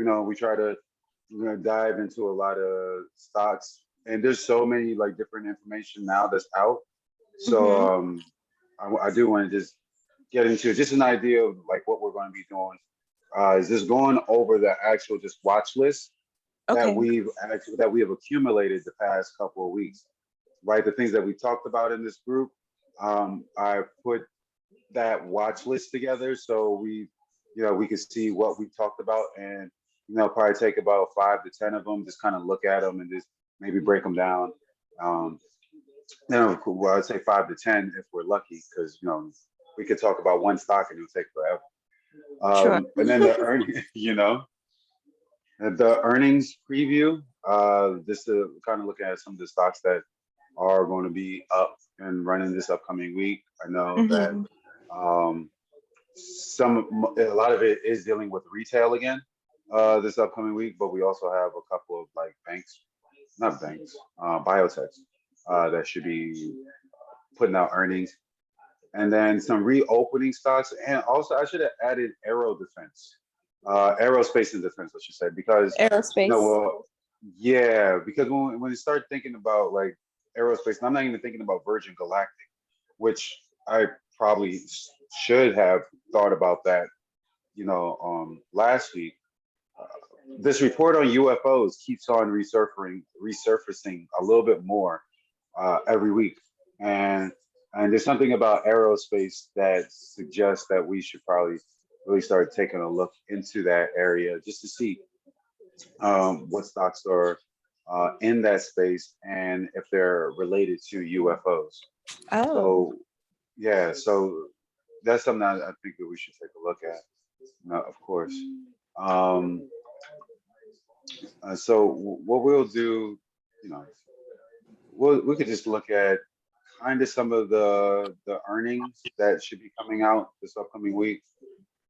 we try to dive into a lot of stocks, and there's so many like different information now that's out. So Mm-hmm. I do want to just get into just an idea of like what we're going to be doing. Is just going over the actual just watch list Okay. that we have accumulated the past couple of weeks, right? The things that we talked about in this group. I put that watch list together so we could see what we talked about, and probably take about 5 to 10 of them, just kind of look at them and just maybe break them down. Um, well, I'd say 5 to 10 if we're lucky, because we could talk about one stock and it'll take forever. Sure. And then the the earnings preview. Just to kind of look at some of the stocks that are going to be up and running this upcoming week. I know that Mm-hmm. um, a lot of it is dealing with retail again this upcoming week, but we also have a couple of like banks, not banks, biotechs that should be putting out earnings, and then some reopening stocks. And also, I should have added aerospace and defense, I should say, because Aerospace. well, yeah, because when you start thinking about like aerospace, and I'm not even thinking about Virgin Galactic, which I probably should have thought about that, last week. Uh, this report on UFOs keeps on resurfacing a little bit more every week, and there's something about aerospace that suggests that we should probably really start taking a look into that area just to see what stocks are in that space and if they're related to UFOs. Oh. So yeah, so that's something I think that we should take a look at, of course. Um, what we'll do, you know, we could just look at kind of some of the earnings that should be coming out this upcoming week.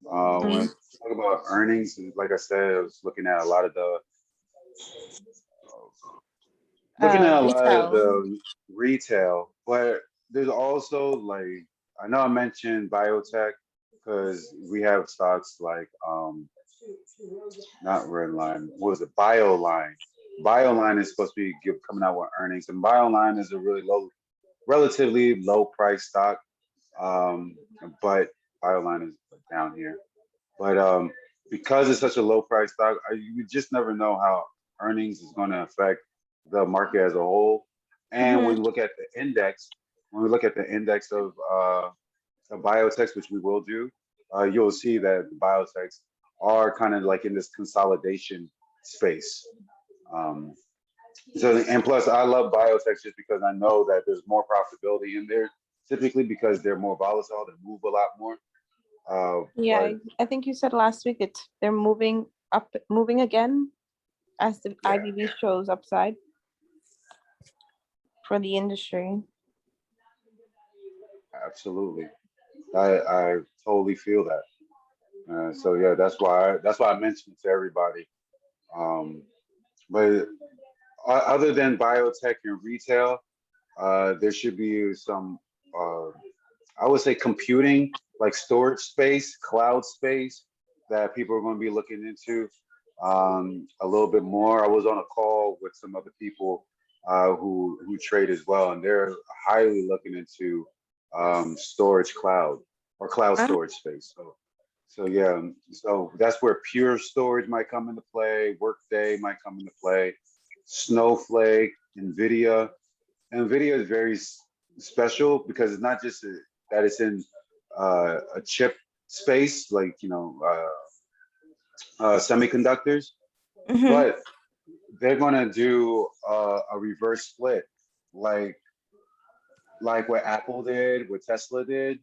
When I Mm. talk about earnings, like I said, I was looking at a lot of Retail. the retail, but there's also like I know I mentioned biotech because we have stocks like not Redline, what was it, Bioline. Bioline is supposed to be coming out with earnings, and Bioline is a relatively low price stock, um, but Bioline is down here. But because it's such a low price stock, you just never know how earnings is going to affect the market as a whole. And Mm-hmm. when we look at the index, of biotechs, which we will do, you'll see that the biotechs are kind of like in this consolidation space. Um, and plus, I love biotechs just because I know that there's more profitability in there, typically because they're more volatile, they move a lot more. Yeah, But I think you said last week they're moving up, moving again as the yeah, IBB shows upside for the industry. absolutely. I totally feel that. So yeah, that's why I mentioned it to everybody. Um, but other than biotech and retail, there should be some, uh, I would say, computing, like storage space, cloud space, that people are going to be looking into a little bit more. I was on a call with some other people who trade as well, and they're highly looking into storage cloud or cloud Ah, storage space. So yeah, so that's where Pure Storage might come into play. Workday might come into play. Snowflake, NVIDIA. NVIDIA is very special because it's not just that it's in a chip space, like semiconductors, mm-hmm. but they're gonna do a reverse split, like what Apple did, what Tesla did.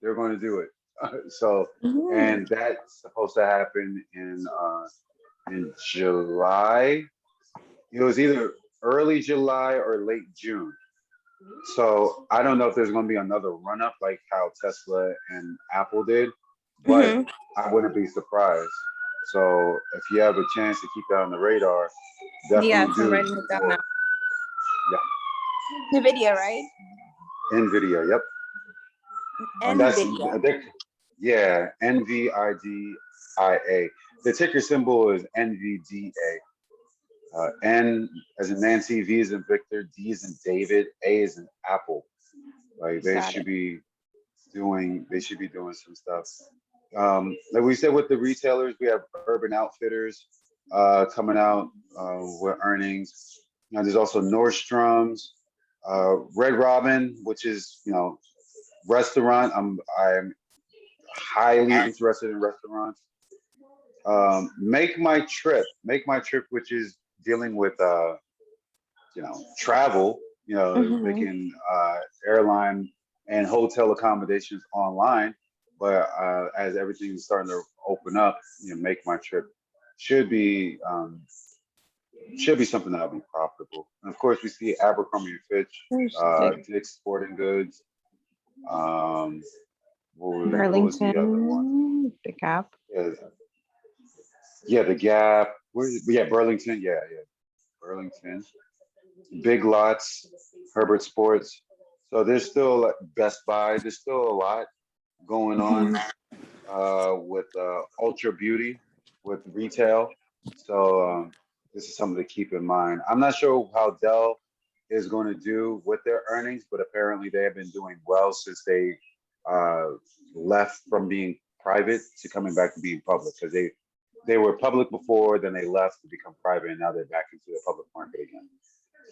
They're going to do it. So, Mm-hmm. and that's supposed to happen in July. It was either early July or late June. So I don't know if there's going to be another run up like how Tesla and Apple did, but Mm-hmm. I wouldn't be surprised. So if you have a chance to keep that on the radar, Yes, definitely I'm do writing it down now. for NVIDIA, right? yeah, Nvidia. Yep, and that's NVIDIA. yeah, NVIDIA. The ticker symbol is NVDA. N as in Nancy, V is in Victor, D is in David, A is in Apple. Like Got it. they should be doing some stuff. Like we said with the retailers, we have Urban Outfitters coming out with earnings. Now there's also Nordstrom's, Red Robin, which is restaurant. I'm highly interested in restaurants. Make my trip, which is dealing with travel, Mm-hmm. making airline and hotel accommodations online. But as everything is starting to open up, make my trip should be um, should be something that'll be profitable. And of course, we see Abercrombie and Fitch, There's the Dick's Sporting Goods. Um, what was the other one? Burlington, the Gap. Yeah, yeah, the Gap. Yeah, Burlington. Yeah, Burlington. Big Lots, Herbert Sports. So there's still like Best Buy. There's still a lot going on Mhm. with Ultra Beauty, with retail. So this is something to keep in mind. I'm not sure how Dell is going to do with their earnings, but apparently they have been doing well since they uh, left from being private to coming back to being public because they were public before, then they left to become private, and now they're back into the public market again.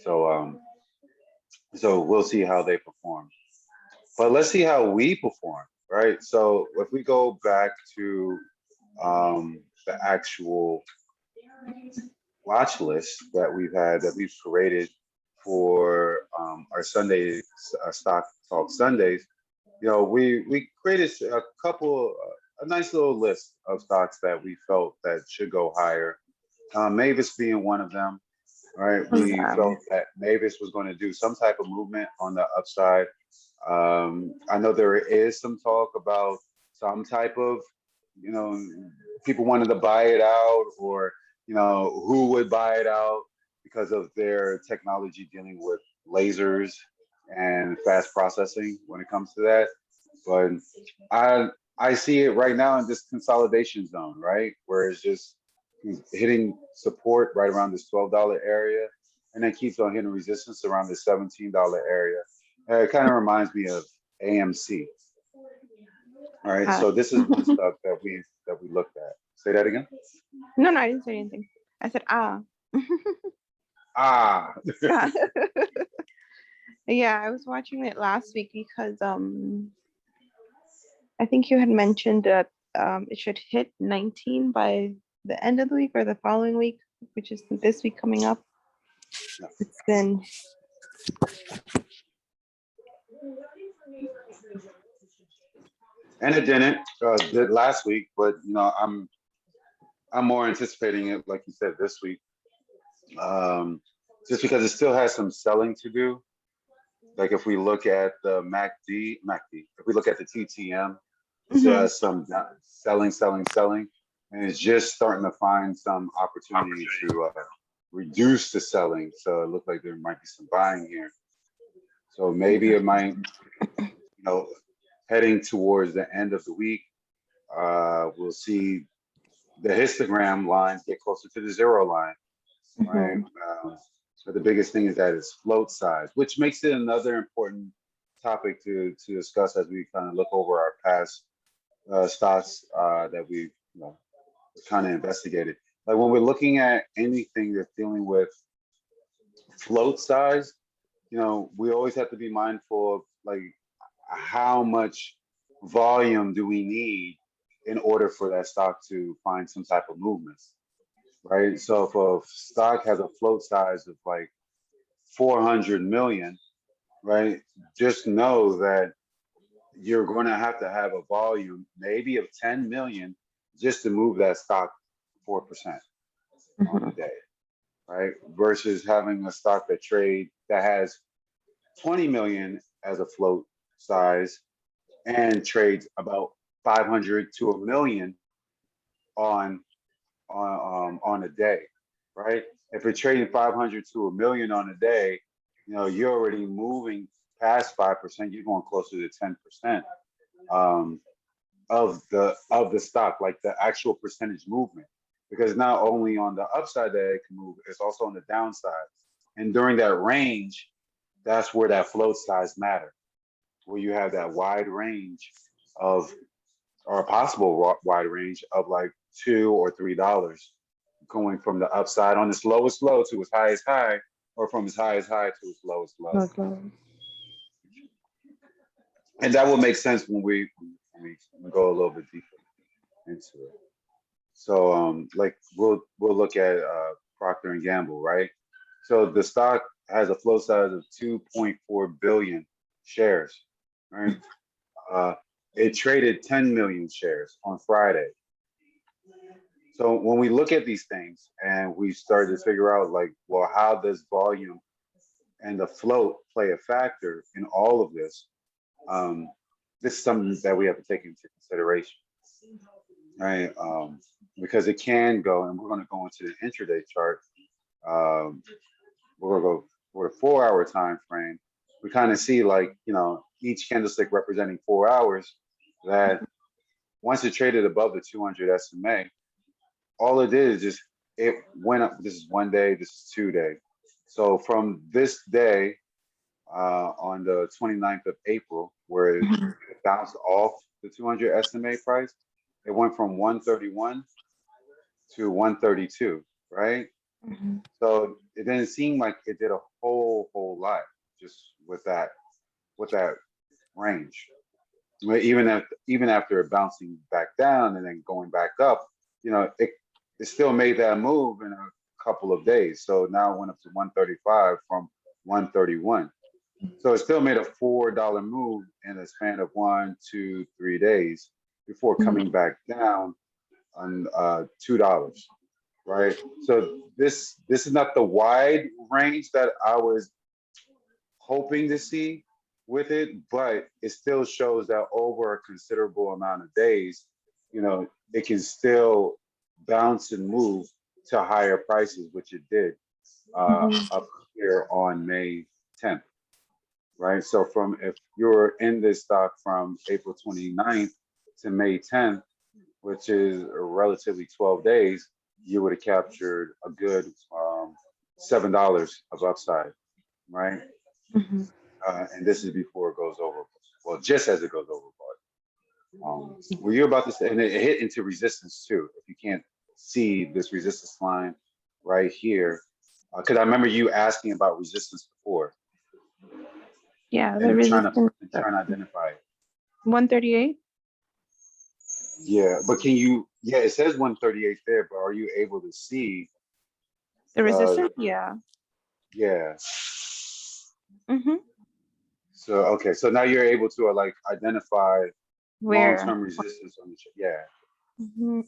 So so we'll see how they perform. But let's see how we perform, right? So if we go back to the actual watch list that we've created for our Sunday stock talk Sundays, we created a couple, a nice little list of stocks that we felt that should go higher. Mavis being one of them, right? We Yeah. felt that Mavis was going to do some type of movement on the upside. I know there is some talk about some type of, you know, people wanted to buy it out, or who would buy it out because of their technology dealing with lasers and fast processing when it comes to that. But I I see it right now in this consolidation zone, right, where it's just hitting support right around this $12 area, and then keeps on hitting resistance around this $17 area. It kind of reminds me of AMC. All right, Uh, so this is one stuff that we looked at. Say that again. no, no, I didn't say anything. I said ah. Ah, Yeah. Yeah, I was watching it last week because I think you had mentioned that it should hit 19 by the end of the week or the following week, which is this week coming up. It's been and it didn't did last week, but I'm more anticipating it, like you said, this week, um, just because it still has some selling to do. Like if we look at the MACD, if we look at the TTM, it still mhm, has some selling, and it's just starting to find some opportunity to reduce the selling. So it looks like there might be some buying here. So maybe it might, you know, heading towards the end of the week, we'll see the histogram lines get closer to the zero line, right? mhm. But the biggest thing is that it's float size, which makes it another important topic to discuss as we kind of look over our past stocks that we kind of investigated. Like when we're looking at anything that's dealing with float size, we always have to be mindful of like how much volume do we need in order for that stock to find some type of movements, right? So if a stock has a float size of like 400 million, right? Just know that you're going to have a volume maybe of 10 million just to move that stock 4% on the Mhm. day, right? Versus having a stock that has 20 million as a float size and trades about 500 to a million on on a day, right? If you're trading 500 to a million on a day, you're already moving past 5%. You're going closer to 10%. Um, of the stock, like the actual percentage movement, because not only on the upside that it can move, it's also on the downside. And during that range, that's where that float size matter, where you have that wide range of, or a possible wide range of like $2 or $3 going from the upside on its lowest low to its highest high, or from its highest high to its lowest low. Okay. And that will make sense when we go a little bit deeper into it. So like we'll look at Procter and Gamble, right? So the stock has a float size of 2.4 billion shares, right? Uh, it traded 10 million shares on Friday. So when we look at these things and we start to figure out like, well, how does volume and the float play a factor in all of this? This is something that we have to take into consideration, right? Because it can go, and we're going to go into the intraday chart. Um, we're going to go for a 4 hour time frame. We kind of see like, each candlestick representing 4 hours, that once it traded above the 200 SMA, all it did is just, it went up. This is one day, this is 2 day. So from this day, on the 29th of April, where it Mhm. bounced off the 200 SMA price, it went from 131 to 132, right? Mhm. So it didn't seem like it did a whole lot just with that range. Even after it bouncing back down and then going back up, it still made that move in a couple of days. So now it went up to 135 from 131. So it still made a $4 move in a span of 1, 2, 3 days before coming back down on $2, right? So this is not the wide range that I was hoping to see with it, but it still shows that over a considerable amount of days, it can still bounce and move to higher prices, which it did Mhm. up here on May 10th, right? So if you're in this stock from April 29th to May 10th, which is relatively 12 days, you would have captured a good $7 of upside, right? Mhm. And this is before it goes over. Well, just as it goes overboard. Were you about to say, and it hit into resistance too? If you can't see this resistance line right here, because I remember you asking about resistance before Yeah, the and resistance trying to identify it. 138. Yeah, but can you? Yeah, it says 138 there, but are you able to see The the? resistance, yeah. Yeah. Mm-hmm. So okay, so now you're able to like identify Where? long-term resistance on the chart. Yeah. Hmm.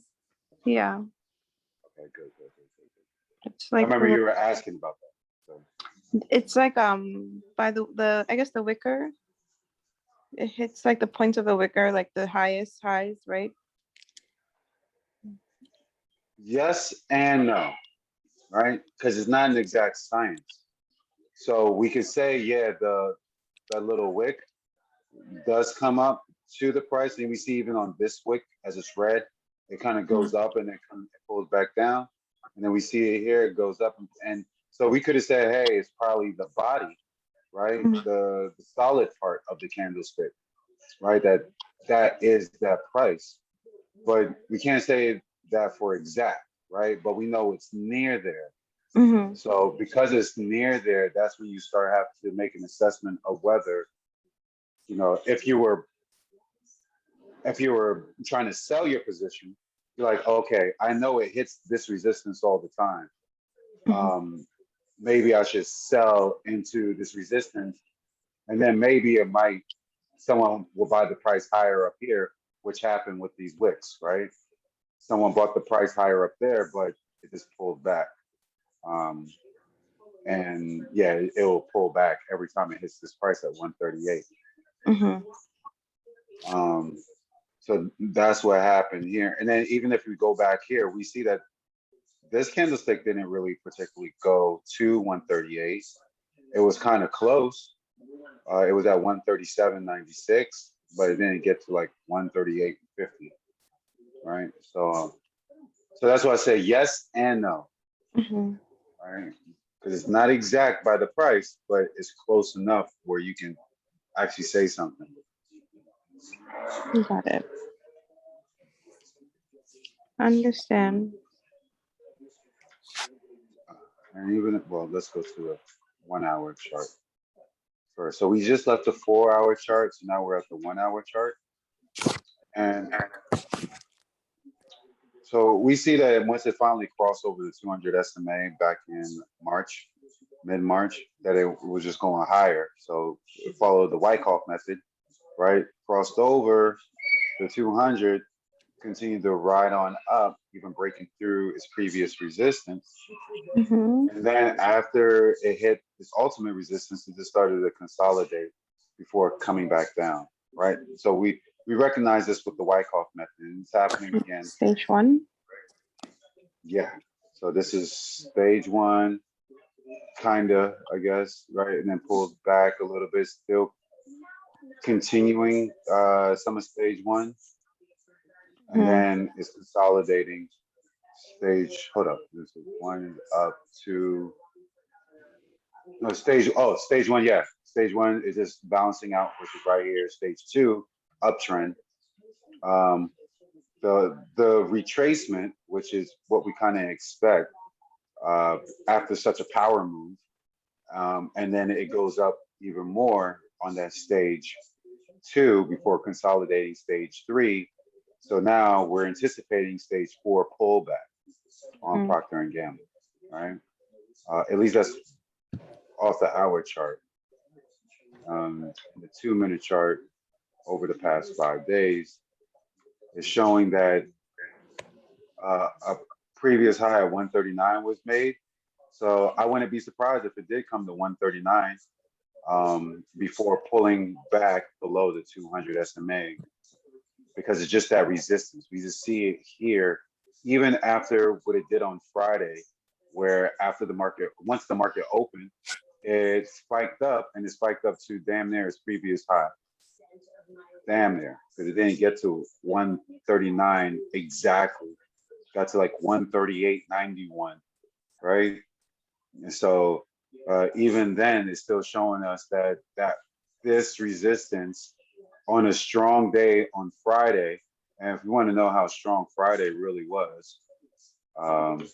Yeah, Okay. Good. it's I like remember you were asking about that. So it's like by the I guess the wicker. It hits like the points of the wicker, like the highest highs, right? yes and no, right? Because it's not an exact science. So we could say, yeah, the that little wick does come up to the price, and we see even on this wick as it's red, it kind of goes up and then it pulls back down, and then we see it here, it goes up, and so we could have said, hey, it's probably the body, right? Mhm. The solid part of the candlestick, right? That is that price, but we can't say that for exact, right? But we know it's near there. Mhm. So because it's near there, that's when you start having to make an assessment of whether, if you were trying to sell your position, you're like, okay, I know it hits this resistance all the time. Mhm. Um, Maybe I should sell into this resistance, and then maybe someone will buy the price higher up here, which happened with these wicks, right? Someone bought the price higher up there, but it just pulled back. Um, and yeah, it will pull back every time it hits this price at 138. Mhm. Um, so that's what happened here. And then even if we go back here, we see that this candlestick didn't really particularly go to 138. It was kind of close. It was at 137.96, but it didn't get to like 138.50. 50, right? So that's why I say yes and no, Mhm. right? Because it's not exact by the price, but it's close enough where you can actually say something. Got it. Understand. And even, well, let's go to a 1 hour chart first. So we just left the 4 hour chart, so now we're at the 1 hour chart. And so we see that once it finally crossed over the 200 SMA back in March, mid-March, that it was just going higher. So it followed the Wyckoff method, right? Crossed over the 200, continued to ride on up, even breaking through its previous resistance. Mhm. And then after it hit its ultimate resistance, it just started to consolidate before coming back down, right? So we recognize this with the Wyckoff method, and it's happening again. Stage one. Yeah. So this is stage one, kinda, I guess, right? And then pulls back a little bit, still continuing some of stage one, and Mhm. then it's consolidating stage. Hold up, this is one up to no stage. Oh, stage one, yeah. Stage one is just balancing out, which is right here. Stage two, uptrend. Um, the retracement, which is what we kind of expect after such a power move, and then it goes up even more on that stage two before consolidating stage three. So now we're anticipating stage four pullback on Mhm. Procter and Gamble, right? At least that's off the hour chart. The 2 minute chart over the past 5 days is showing that a previous high at 139 was made. So I wouldn't be surprised if it did come to 139 before pulling back below the 200 SMA because it's just that resistance. We just see it here, even after what it did on Friday, where after the market, once the market opened, it spiked up and it spiked up to damn near its previous high. Damn near, because it didn't get to 139 exactly. Got to like 138.91, right? And so even then, it's still showing us that this resistance on a strong day on Friday, and if you want to know how strong Friday really was, um,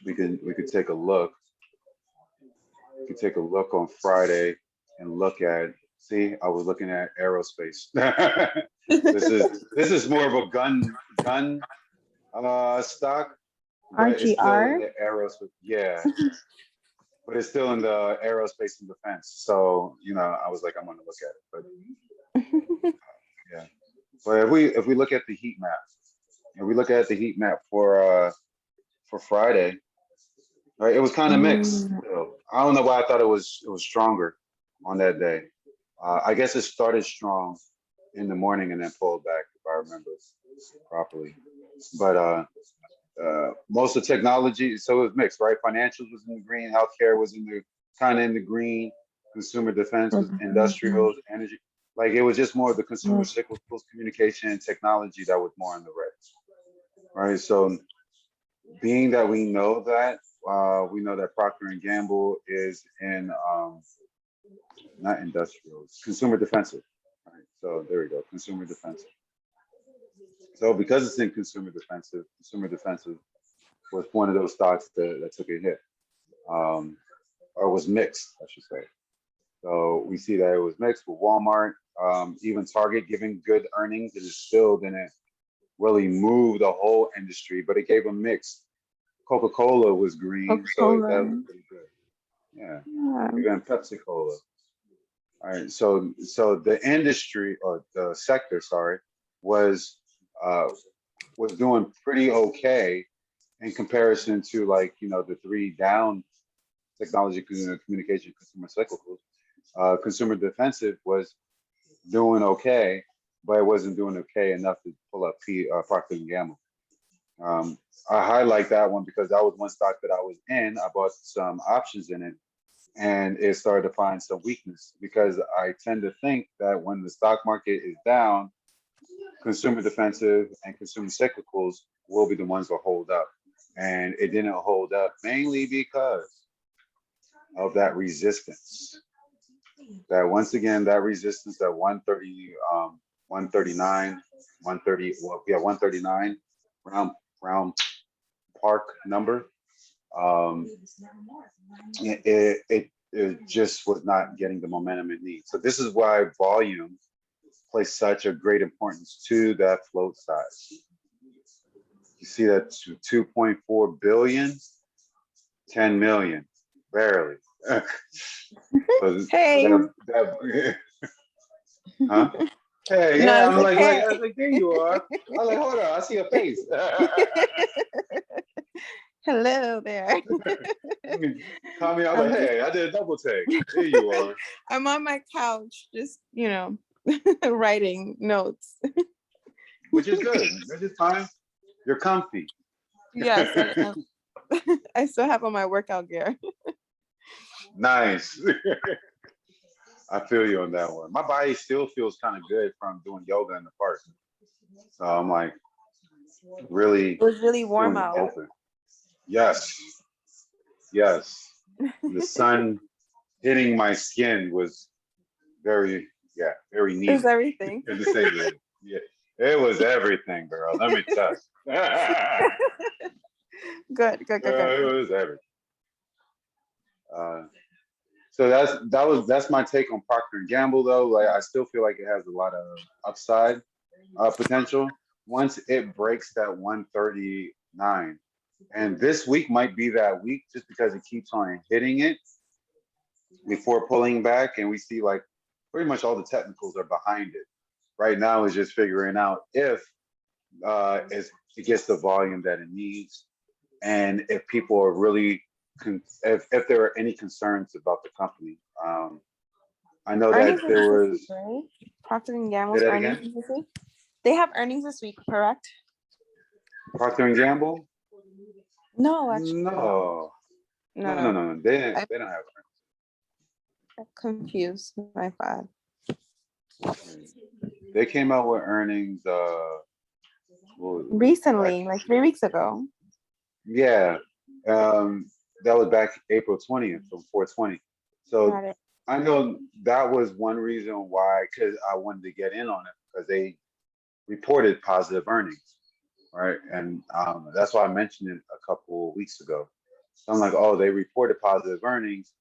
we could take a look. We could take a look on Friday and look at. See, I was looking at aerospace. This is more of a gun stock, but it's still in RGR. the aerospace. Yeah, but it's still in the aerospace and defense. So I was like, I'm gonna look at it. But yeah, but if we look at the heat map, and we look at the heat map for Friday, right? It was kind of mixed. Mm. I don't know why I thought it was stronger on that day. I guess it started strong in the morning and then pulled back, if I remember properly. But most of technology, so it was mixed, right? Financials was in the green, healthcare was in the kind of in the green, consumer defense was Mhm. industrials, energy. Like it was just more of the consumer Mm. cyclicals, communication, and technology that was more in the red, right? So being that we know that Procter and Gamble is in not industrials, consumer defensive. Right. So there we go, consumer defensive. So because it's in consumer defensive was one of those stocks that took a hit, um, or was mixed, I should say. So we see that it was mixed with Walmart, even Target giving good earnings, and it still didn't really move the whole industry, but it gave a mix. Coca-Cola was green, so that was Coca-Cola. pretty good. Yeah, Yeah. even Pepsi Cola. All right, so the industry or the sector, sorry, was uh, was doing pretty okay in comparison to like the three down technology, communication, consumer cyclicals. Consumer defensive was doing okay, but it wasn't doing okay enough to pull up Procter and Gamble. Um, I highlight that one because that was one stock that I was in. I bought some options in it, and it started to find some weakness because I tend to think that when the stock market is down, consumer defensive and consumer cyclicals will be the ones that hold up. And it didn't hold up mainly because of that resistance. That once again, that resistance at 130, 139, 130, well, yeah, 139 round park number. Um, it just was not getting the momentum it needs. So this is why volume plays such a great importance to that float size. You see that 2.4 billion, 10 million, barely. So Hey. huh? Hey, No, yeah, it's I was like, there you are. I was like, hold on, I see a face. Hello there. Call me, I was I'm like, just, hey, I did a double take. There you are. I'm on my couch, just, writing notes. Which is good. Which is fine. You're comfy. Yes, I am. I still have on my workout gear. Nice. I feel you on that one. My body still feels kind of good from doing yoga in the park. So I'm like really It was really warm feeling out. open. Yes. Yes. The sun hitting my skin was very, very It was needed. everything. To say that. Yeah. It was everything, girl. Let me tell you. Good. It was everything. So that's my take on Procter and Gamble though. Like I still feel like it has a lot of upside potential once it breaks that 139. And this week might be that week just because it keeps on hitting it before pulling back, and we see like pretty much all the technicals are behind it. Right now is just figuring out if it gets the volume that it needs, and if people are really if there are any concerns about the company. I know Earnings that there this was. week, right? Procter and Say Gamble's that earnings again. this week. They have earnings this week, correct? Procter and Gamble? No, actually, No, no. no. They didn't. I They don't have got confused. My bad. earnings. They came out with earnings. Back, Recently, like 3 weeks ago. yeah, um, that was back April 20th from 420. So Got it. I know that was one reason why, because I wanted to get in on it because they reported positive earnings, right? And that's why I mentioned it a couple of weeks ago. So I'm like, oh, they reported positive earnings.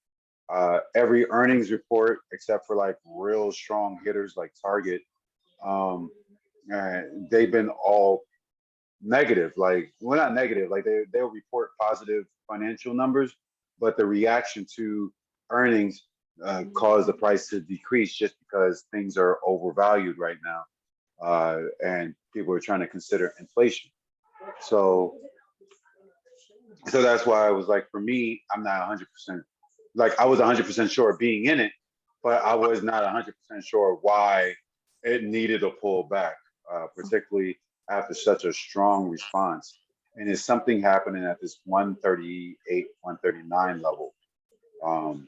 Every earnings report, except for like real strong hitters like Target, um, they've been all negative. Like, well, not negative. Like they'll report positive financial numbers, but the reaction to earnings caused the price to decrease just because things are overvalued right now, and people are trying to consider inflation. So, so that's why I was like, for me, I'm not 100%. Like I was 100% sure being in it, but I was not 100% sure why it needed a pullback, particularly after such a strong response. And is something happening at this 138, 139 level? Um,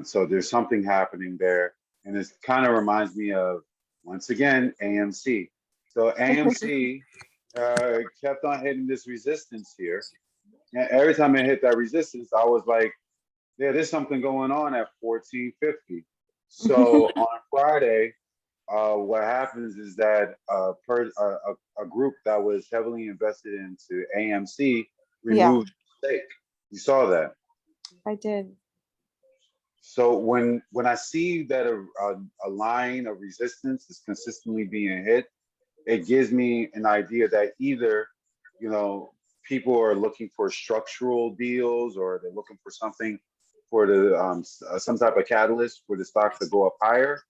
so there's something happening there, and it kind of reminds me of once again AMC. So AMC kept on hitting this resistance here, and every time it hit that resistance, I was like, yeah, there's something going on at 1450. So on Friday, what happens is that a group that was heavily invested into AMC Yeah, removed stake. You saw that. I did. So when I see that a line of resistance is consistently being hit, it gives me an idea that either, you know, people are looking for structural deals or they're looking for something for the some type of catalyst for the stock to go up higher,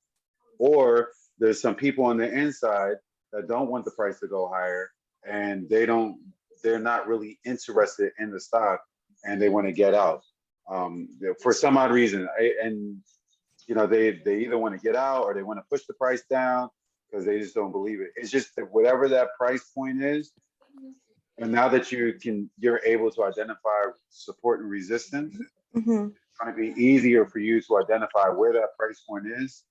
or there's some people on the inside that don't want the price to go higher and they're not really interested in the stock and they want to get out for some odd reason. And they either want to get out or they want to push the price down because they just don't believe it. It's just that whatever that price point is, and now that you're able to identify support and resistance, Mm-hmm. it's going to be easier for you to identify where that price point is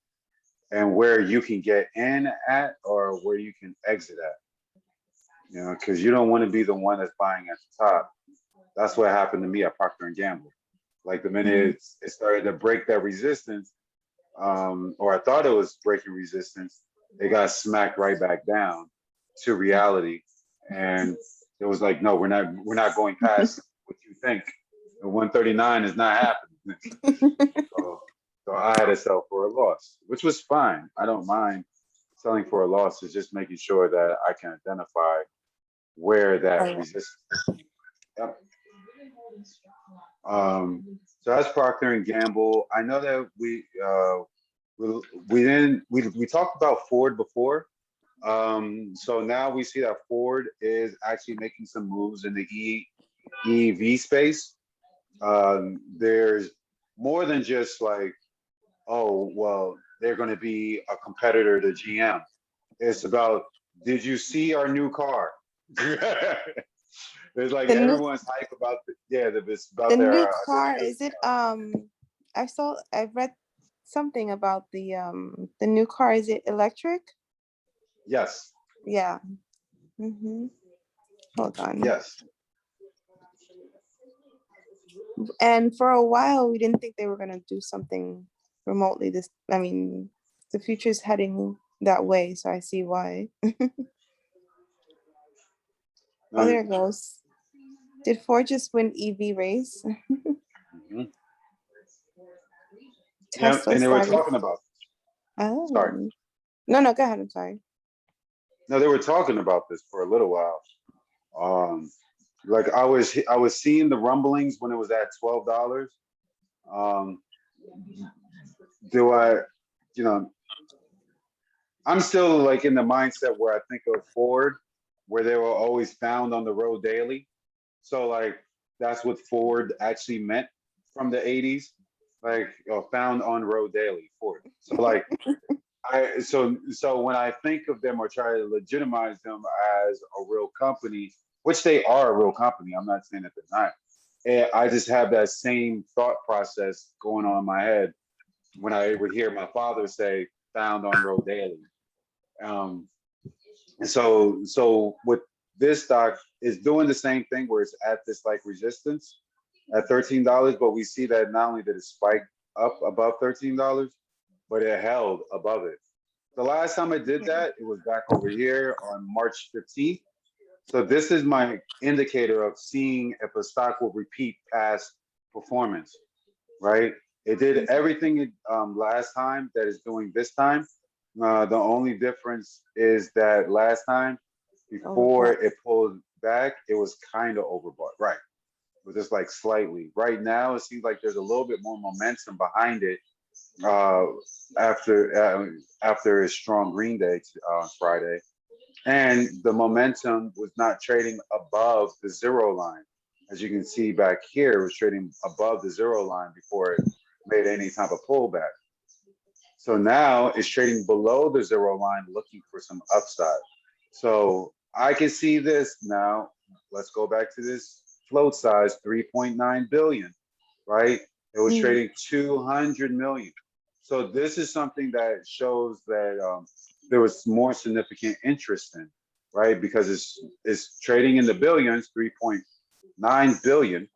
and where you can get in at or where you can exit at. You know, because you don't want to be the one that's buying at the top. That's what happened to me at Procter and Gamble. Like the minute Mhm. it started to break that resistance, or I thought it was breaking resistance, it got smacked right back down to reality, and it was like, no, we're not going past what you think. The 139 is not happening. So, so I had to sell for a loss, which was fine. I don't mind selling for a loss. It's just making sure that I can identify where Oh, that yeah. resistance. Yep. So that's Procter and Gamble. I know that we didn't we talked about Ford before. So now we see that Ford is actually making some moves in the EV space. There's more than just like, oh, well, they're going to be a competitor to GM. It's about, did you see our new car? There's like The new everyone's hype about yeah, it's the about new their car, their is it I've read something about the new car. Is it electric? yes, Yeah. Mm-hmm. Hold on. yes. And for a while, we didn't think they were gonna do something remotely. I mean, the future is heading that way, so I see why. Oh, No, there it goes. Did Ford just win EV race? mhm. Yeah, Tesla and they were started. talking about this. Sorry. Oh, no, no, go ahead. I'm sorry. No, they were talking about this for a little while. Um, like I was seeing the rumblings when it was at $12. Um, do I, you know, I'm still like in the mindset where I think of Ford, where they were always found on the road daily. So like that's what Ford actually meant from the 80s, like found on road daily Ford. So like so when I think of them or try to legitimize them as a real company, which they are a real company, I'm not saying that they're not. And I just have that same thought process going on in my head when I would hear my father say "found on road daily." Um, and so with this stock is doing the same thing where it's at this like resistance at $13, but we see that not only did it spike up above $13, but it held above it. The last time I did Mhm. that, it was back over here on March 15th. So this is my indicator of seeing if a stock will repeat past performance, right? It did everything last time that it's doing this time. The only difference is that last time, before Overbought. it pulled back, it was kind of overbought, right? But just like slightly. Right now, it seems like there's a little bit more momentum behind it uh, after a strong Green Day on Friday, and the momentum was not trading above the zero line. As you can see back here, it was trading above the zero line before it made any type of pullback. So now it's trading below the zero line, looking for some upside. So I can see this now. Let's go back to this float size, 3.9 billion, right? It was Mm. trading 200 million. So this is something that shows that there was more significant interest in, right? Because it's trading in the billions, 3.9 billion,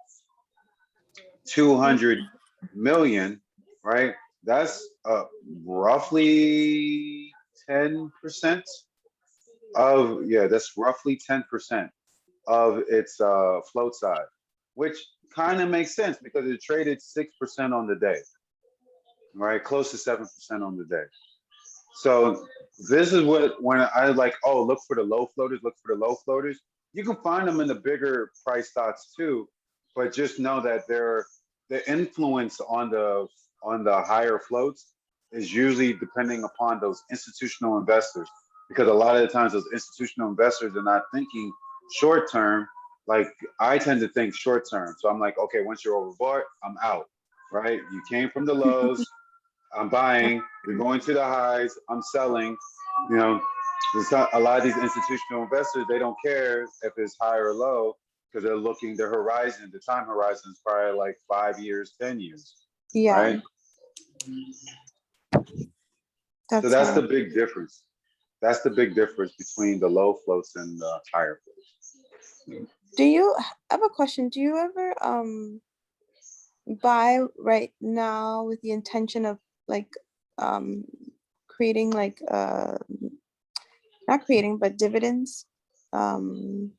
200 million, right? That's roughly 10% of, yeah, that's roughly 10% of its float size, which kind of makes sense because it traded 6% on the day, right? Close to 7% on the day. So this is what when I like, oh, look for the low floaters, look for the low floaters. You can find them in the bigger price stocks too, but just know that the influence on the higher floats is usually depending upon those institutional investors, because a lot of the times those institutional investors are not thinking short term. Like I tend to think short term, so I'm like, okay, once you're overbought, I'm out. Right? You came from the lows, I'm buying. You're going to the highs. I'm selling. You know, a lot of these institutional investors, they don't care if it's high or low because they're looking the horizon. The time horizon is probably like 5 years, 10 years, Yeah. right? So That's that's the big difference. That's the big difference between the low floats and the higher floats. do you I have a question? Do you ever buy right now with the intention of like um creating like not creating but dividends? Um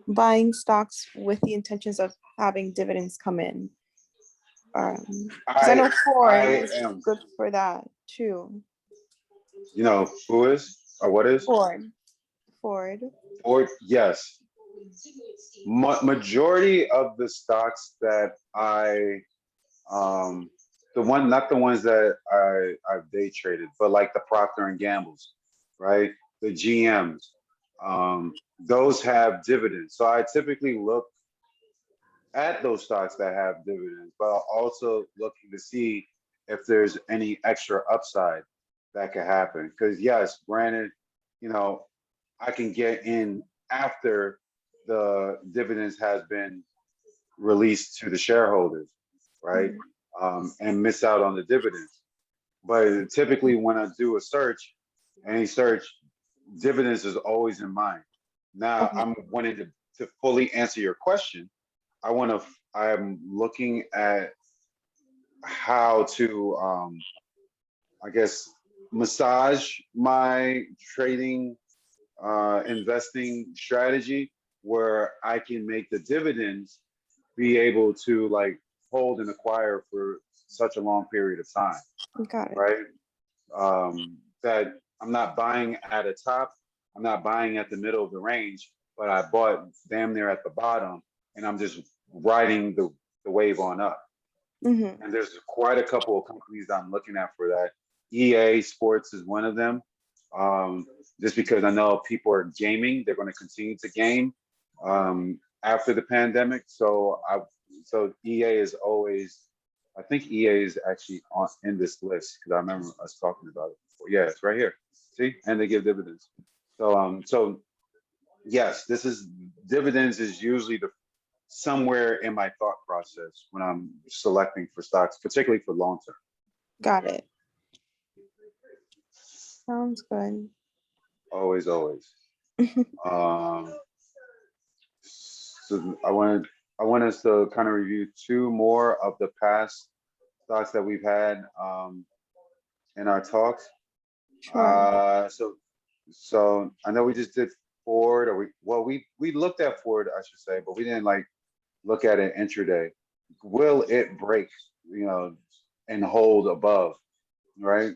Buying stocks with the intentions of having dividends come in. Because I know I Ford is am, good for that too. who is or what is? Ford. Ford. Or yes, majority of the stocks that um, not the ones that I've day traded, but like the Procter and Gambles, right? The GMs, those have dividends. So I typically look at those stocks that have dividends, but I'm also looking to see if there's any extra upside that could happen. Because yes, granted, you know, I can get in after the dividends has been released to the shareholders, right? Mhm. And miss out on the dividends. But typically, when I do a search, any search, dividends is always in mind. Now, Okay. I'm wanting to fully answer your question. I want to. I'm looking at how to, I guess, massage my trading, investing strategy where I can make the dividends be able to like hold and acquire for such a long period of time, Got it. right? That I'm not buying at a top, I'm not buying at the middle of the range, but I bought damn near at the bottom, and I'm just riding the wave on up. Mm-hmm. And there's quite a couple of companies I'm looking at for that. EA Sports is one of them. Just because I know people are gaming, they're going to continue to game after the pandemic. So EA is always, I think EA is actually on in this list because I remember us talking about it before. Yeah, it's right here. See, and they give dividends. So yes, this is dividends is usually the somewhere in my thought process when I'm selecting for stocks, particularly for long term. Got it. Sounds good. Always, always. Um, so I want us to kind of review two more of the past stocks that we've had in our talks. Sure. So I know we just did Ford, or we looked at Ford, I should say, but we didn't like look at it intraday. Will it break, you know, and hold above, right?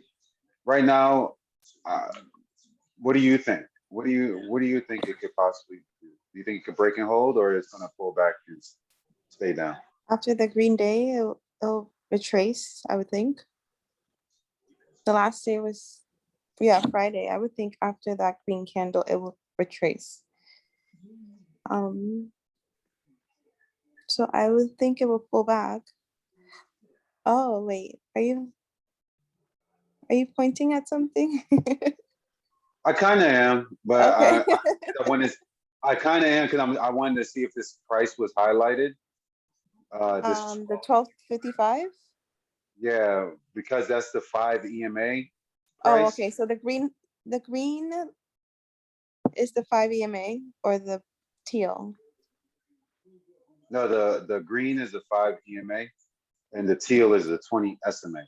Right now, uh, what do you think? What do you think it could possibly do? Do you think it could break and hold, or it's gonna pull back and stay down? After the green day, it'll retrace, I would think. The last day was, yeah, Friday. I would think after that green candle, it will retrace. Um, so I would think it will pull back. Oh, wait. Are you pointing at something? I kind of am, but Okay. I want to. I kind of am because I wanted to see if this price was highlighted. This The 1255. yeah, because that's the 5 EMA Oh, price. okay. So the green is the 5 EMA or the teal. No, the green is the 5 EMA, and the teal is the 20 SMA.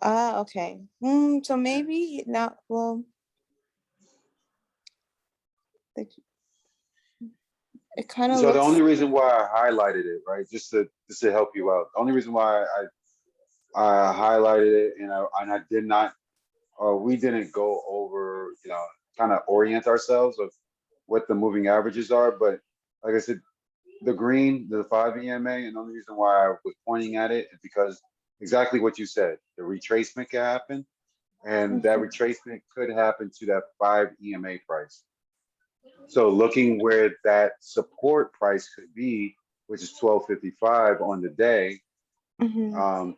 Ah, okay. So maybe now, well, the, it kind of So the looks. only reason why I highlighted it, right, just to help you out. The only reason why I highlighted it, and I did not, or we didn't go over, kind of orient ourselves of what the moving averages are. But like I said, the green, the 5 EMA, and the only reason why I was pointing at it is because exactly what you said, the retracement can happen, and that Mhm, retracement could happen to that 5 EMA price. So looking where that support price could be, which is 1255 on the day, mhm, um,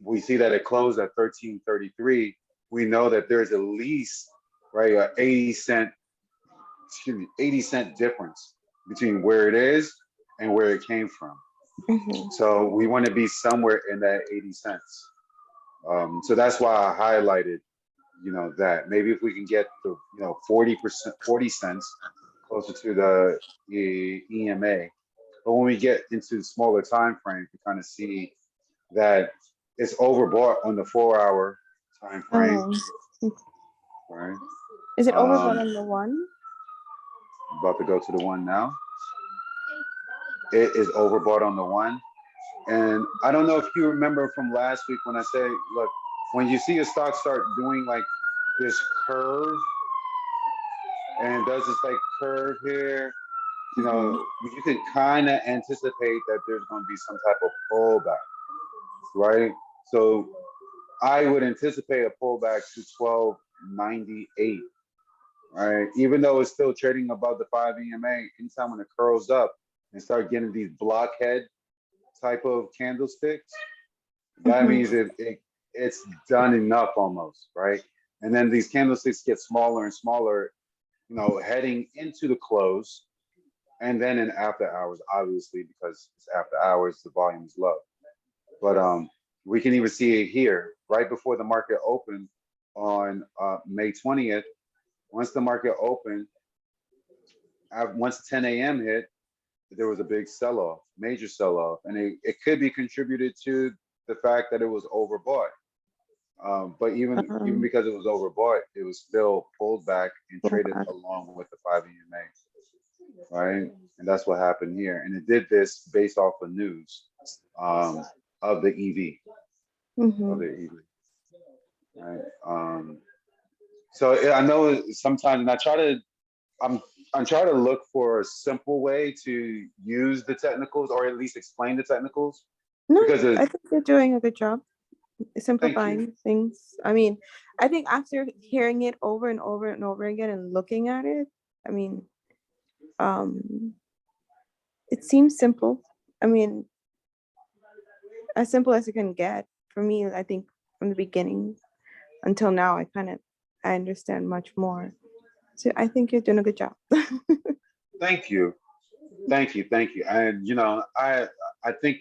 we see that it closed at 1333. We know that there's at least right a 80 cent, excuse me, 80 cent difference between where it is and where it came from. mhm. So we want to be somewhere in that 80 cents. So that's why I highlighted, that maybe if we can get the, 40%, 40 cents closer to the EMA. But when we get into smaller time frames, we kind of see that it's overbought on the 4 hour time frame, Oh, right? is it overbought Um, on the one? about to go to the one now. It is overbought on the one. And I don't know if you remember from last week when I say, look, when you see a stock start doing like this curve and does this like curve here, Mm-hmm. you can kind of anticipate that there's going to be some type of pullback, right? So I would anticipate a pullback to 1298, right? Even though it's still trading above the 5 EMA, anytime when it curls up and start getting these blockhead type of candlesticks, that Mm-hmm. means it's done enough almost, right? And then these candlesticks get smaller and smaller, heading into the close, and then in after hours, obviously, because it's after hours, the volume is low. But we can even see it here, right before the market opened on May 20th. Once the market opened, once 10 a.m. hit, there was a big sell-off, major sell-off, and it could be contributed to the fact that it was overbought. But even Um, because it was overbought, it was still pulled back and traded pullback. along with the 5 EMA, right? And that's what happened here. And it did this based off of news um, of the EV, Mm-hmm. of the EV, right? So yeah, I know sometimes, and I'm I'm trying to look for a simple way to use the technicals or at least explain the technicals No, because I think you're doing a good job thank you. simplifying things. I mean, I think after hearing it over and over and over again and looking at it, I mean, um, it seems simple. I mean, as simple as it can get. For me, I think from the beginning until now, I understand much more. So I think you're doing a good job. Thank you. Thank you. And I think,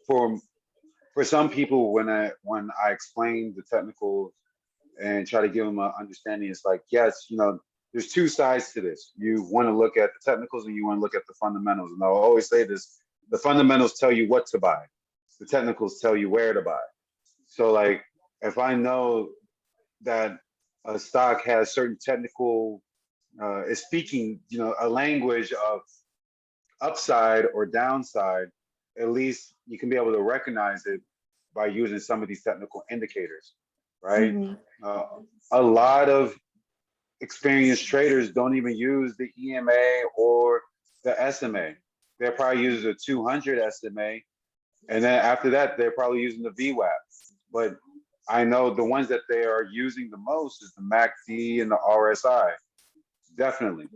for some people when I explain the technicals and try to give them an understanding, it's like, yes, there's two sides to this. You want to look at the technicals and you want to look at the fundamentals. And I'll always say this, the fundamentals tell you what to buy. The technicals tell you where to buy. So like if I know that a stock has certain technical is speaking, a language of upside or downside, at least you can be able to recognize it by using some of these technical indicators, right? Hmm. Uh, a lot of experienced traders don't even use the EMA or the SMA. They're probably using the 200 SMA, and then after that, they're probably using the VWAP. But I know the ones that they are using the most is the MACD and the RSI. Definitely,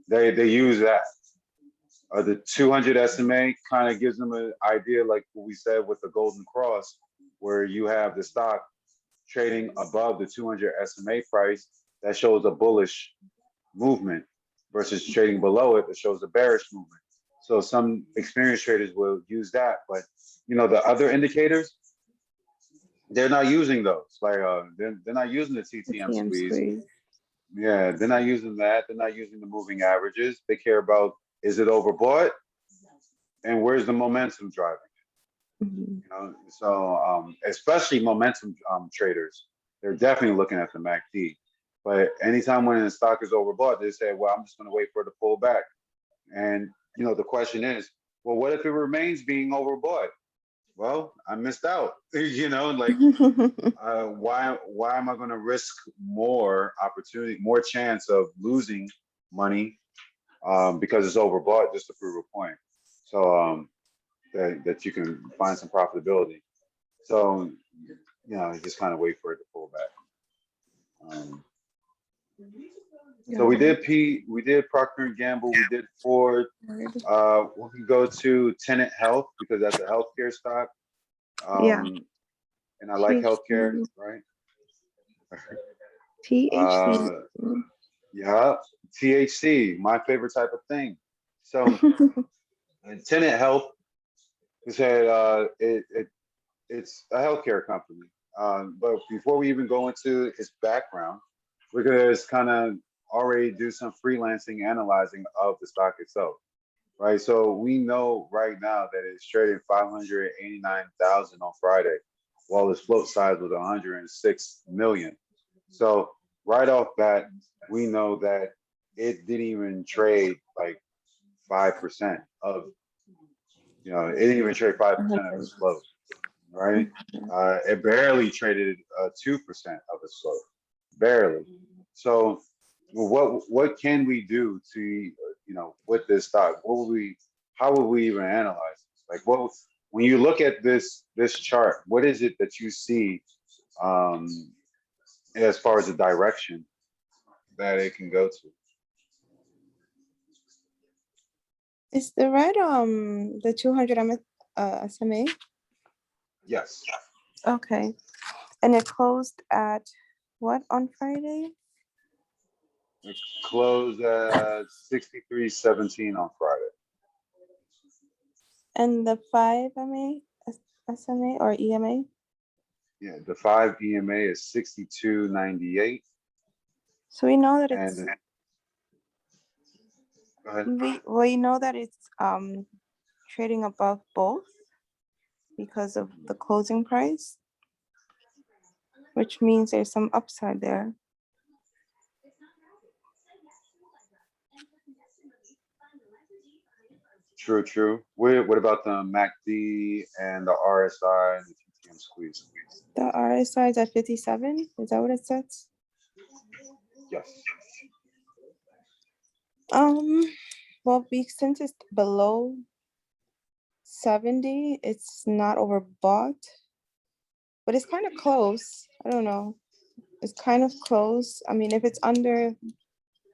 they use that. The 200 SMA kind of gives them an idea, like what we said with the Golden Cross, where you have the stock trading above the 200 SMA price that shows a bullish movement versus trading below it that shows a bearish movement. So some experienced traders will use that, but the other indicators, they're not using those. Like they're not using the TTM TTM squeeze. Squeeze. Yeah, they're not using that. They're not using the moving averages. They care about, is it overbought and where's the momentum driving? Hmm. So especially momentum traders, they're definitely looking at the MACD. But anytime when the stock is overbought, they say, well, I'm just going to wait for it to pull back. And the question is, well, what if it remains being overbought? Well, I missed out. Like why am I going to risk more opportunity, more chance of losing money because it's overbought just to prove a point? So that you can find some profitability. So you just kind of wait for it to pull back. So Got it. We did Procter and Gamble, we did Ford. We can go to Tenant Health because that's a healthcare stock. Yeah. Um, and I like healthcare, THC. right? THC. Uh, yeah, THC, my favorite type of thing. So, Tenant Health said it's a healthcare company. But before we even go into its background, we're gonna just kind of already do some freelancing analyzing of the stock itself, right? So we know right now that it's trading 589,000 on Friday, while its float size was 106 million. So right off bat, we know that it didn't even trade like 5% of, it didn't even trade 5% of its float, right? It barely traded 2% of its float, barely. So what can we do to, with this stock? How would we even analyze this? Like, what when you look at this chart, what is it that you see, um, as far as the direction that it can go to? Is the red the 200 SMA? Yes, Okay. And it closed at what on Friday? it closed at 63.17 on Friday. And the 5 SMA or EMA? Yeah, the 5 EMA is 62.98, So we know that and it's go ahead. we know that it's trading above both because of the closing price, which means there's some upside there. True, true. What about the MACD and the RSI and the TTM squeeze? The RSI is at 57. Is that what it says? Yes. Well, since it's below 70, it's not overbought, but it's kind of close. I don't know. It's kind of close. I mean, if it's under,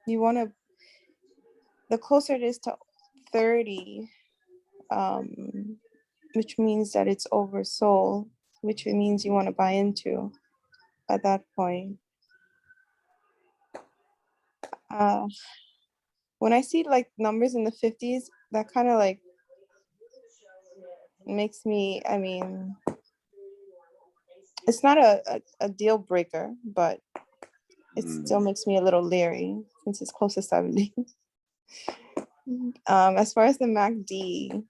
you want to, the closer it is to 30, which means that it's oversold, which means you want to buy into at that point. When I see like numbers in the 50s, that kind of like makes me, I mean, it's not a deal breaker, but it still makes me a little leery since it's close to 70. As far as the MACD,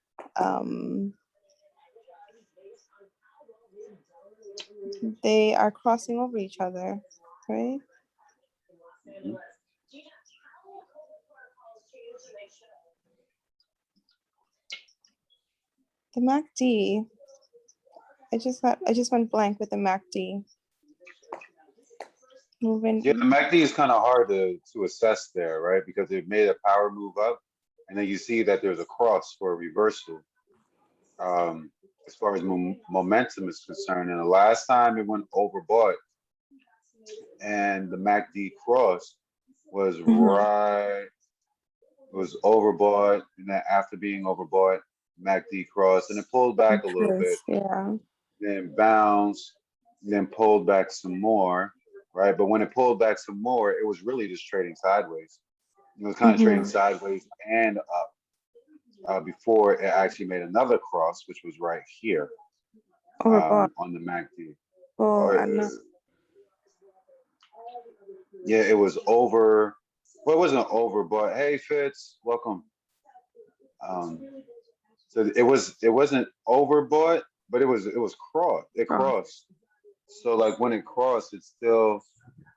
they are crossing over each other, right? The MACD, I just went blank with the MACD. Moving. Yeah, the MACD is kind of hard to assess there, right? Because it made a power move up, and then you see that there's a cross for a reversal. As far as momentum is concerned, and the last time it went overbought, and the MACD cross was right, it was overbought, and then after being overbought, MACD cross, and it pulled back a little bit, Yeah. then bounced, then pulled back some more, right? But when it pulled back some more, it was really just trading sideways. It was kind of trading sideways and up, before it actually made another cross, which was right here, Overbought. on the MACD. Oh, Or, I'm not. yeah, it was over. Well, it wasn't over, but hey, Fitz, welcome. Um, so it wasn't overbought, but it was crossed. It crossed. So like when it crossed, it's still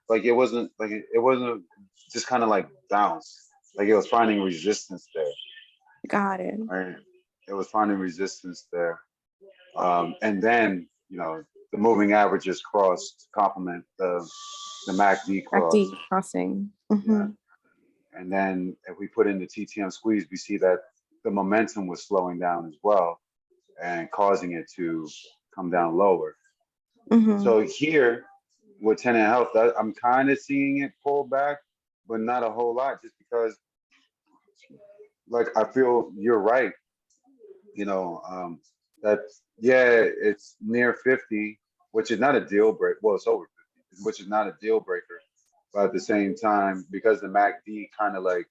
like it wasn't just kind of like bounce. Like it was finding resistance there. Got it. Right. It was finding resistance there. And then, the moving averages crossed to complement the MACD cross. MACD crossing. Yeah. And then if we put in the TTM squeeze, we see that the momentum was slowing down as well and causing it to come down lower. So here with Tenant Health, I'm kind of seeing it pull back, but not a whole lot, just because, like, I feel you're right. That, yeah, it's near 50, which is not a deal breaker. Well, it's over 50, which is not a deal breaker. But at the same time, because the MACD kind of like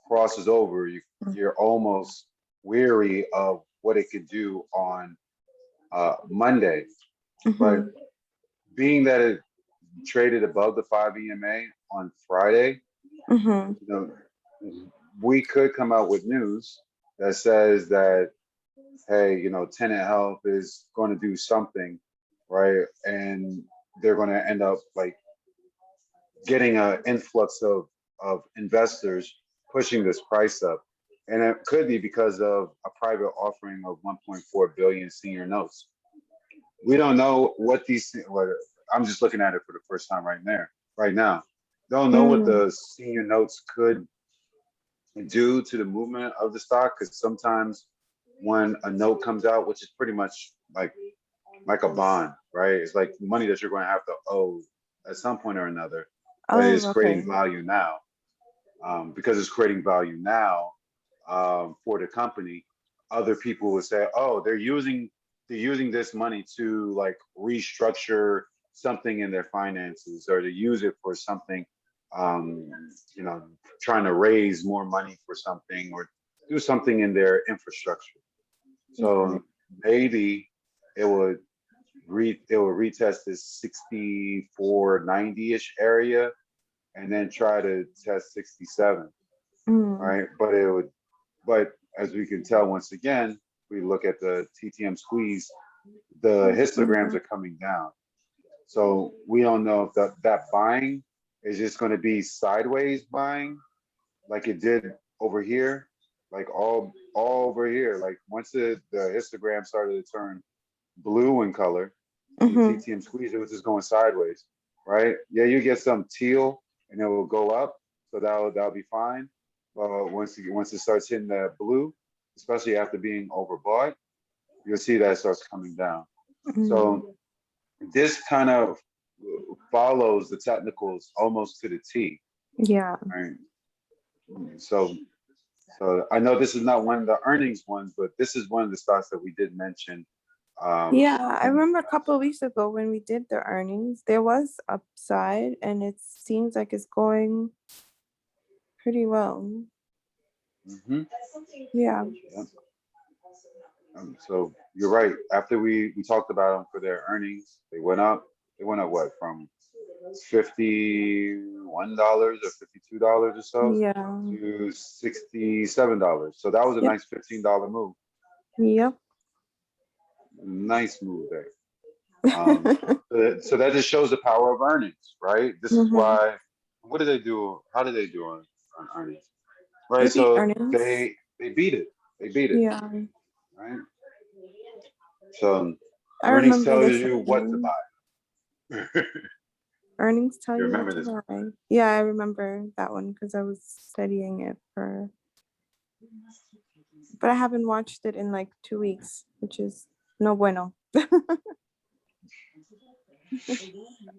crosses over, you're almost weary of what it could do on Monday. But being that it traded above the 5 EMA on Friday, Mm-hmm. you know, we could come out with news that says that, hey, tenant health is going to do something, right? And they're going to end up like getting an influx of investors pushing this price up. And it could be because of a private offering of 1.4 billion senior notes. We don't know what I'm just looking at it for the first time right now. Don't know what Mm. the senior notes could do to the movement of the stock, because sometimes when a note comes out, which is pretty much like a bond, right? It's like money that you're going to have to owe at some point or another, but Oh, it's creating okay. value now. Because it's creating value now, for the company, other people would say, "Oh, they're using this money to like restructure something in their finances, or to use it for something, um, you know, trying to raise more money for something, or do something in their infrastructure." Okay. So maybe it would it will retest this 64.90-ish area, and then try to test 67, Mm. right? But as we can tell, once again, we look at the TTM squeeze, the histograms Mm. are coming down. So we don't know if that buying is just going to be sideways buying, like it did over here, like all over here. Like once the histogram started to turn blue in color on the Mm-hmm. TTM squeeze, it was just going sideways, right? Yeah, you get some teal and it will go up, so that'll be fine. But once it starts hitting that blue, especially after being overbought, you'll see that it starts coming down. Mm. So this kind of follows the technicals almost to the T, Yeah. right? So so I know this is not one of the earnings ones, but this is one of the stocks that we did mention. Um, Yeah, I in remember a couple of weeks ago when we did the earnings, there was upside and it seems like it's going pretty well. mhm, Yeah. yeah. So you're right. After we talked about them for their earnings, they went up. They went up what, from $51 or $52 or so Yeah. to $67. So that was a Yep. nice $15 move. Yep. Nice move there. So that just shows the power of earnings, right? This is Mm-hmm. why. What did they do? How did they do on earnings? They Right. beat So earnings. they beat it. They beat it. Yeah. Right. So I earnings remember tells the you what to saying, buy. earnings tell You you what remember to this? buy. Yeah, I remember that one because I was studying it but I haven't watched it in like 2 weeks, which is no bueno.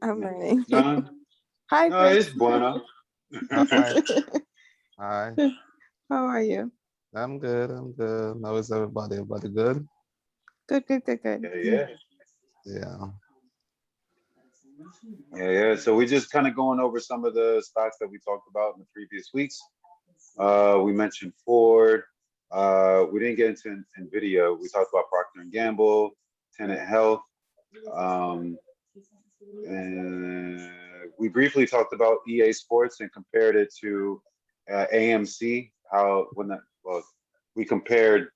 I'm learning. No, Hi, no, Chris. it's bueno. Hi, hi. How are you? I'm good. I'm good. How is everybody? Everybody good? Good, good, good, good. Yeah, yeah, Yeah. yeah. So we just kind of going over some of the stocks that we talked about in the previous weeks. We mentioned Ford. We didn't get into Nvidia. We talked about Procter and Gamble, Tenet Health, um, and we briefly talked about EA Sports and compared it to AMC. Well, we compared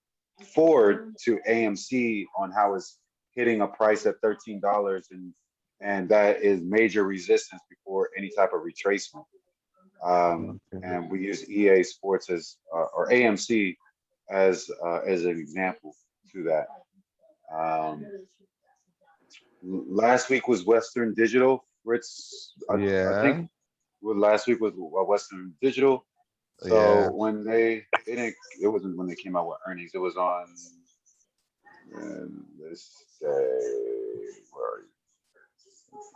Ford to AMC on how it's hitting a price at $13, and that is major resistance before any type of retracement. Okay. And we use EA Sports as or AMC as an example to that. Um, Last week was Western Digital. Fritz, I think Yeah. last week was Western Digital. So Yeah. when they didn't, it wasn't when they came out with earnings. It was on, let's say, where are you?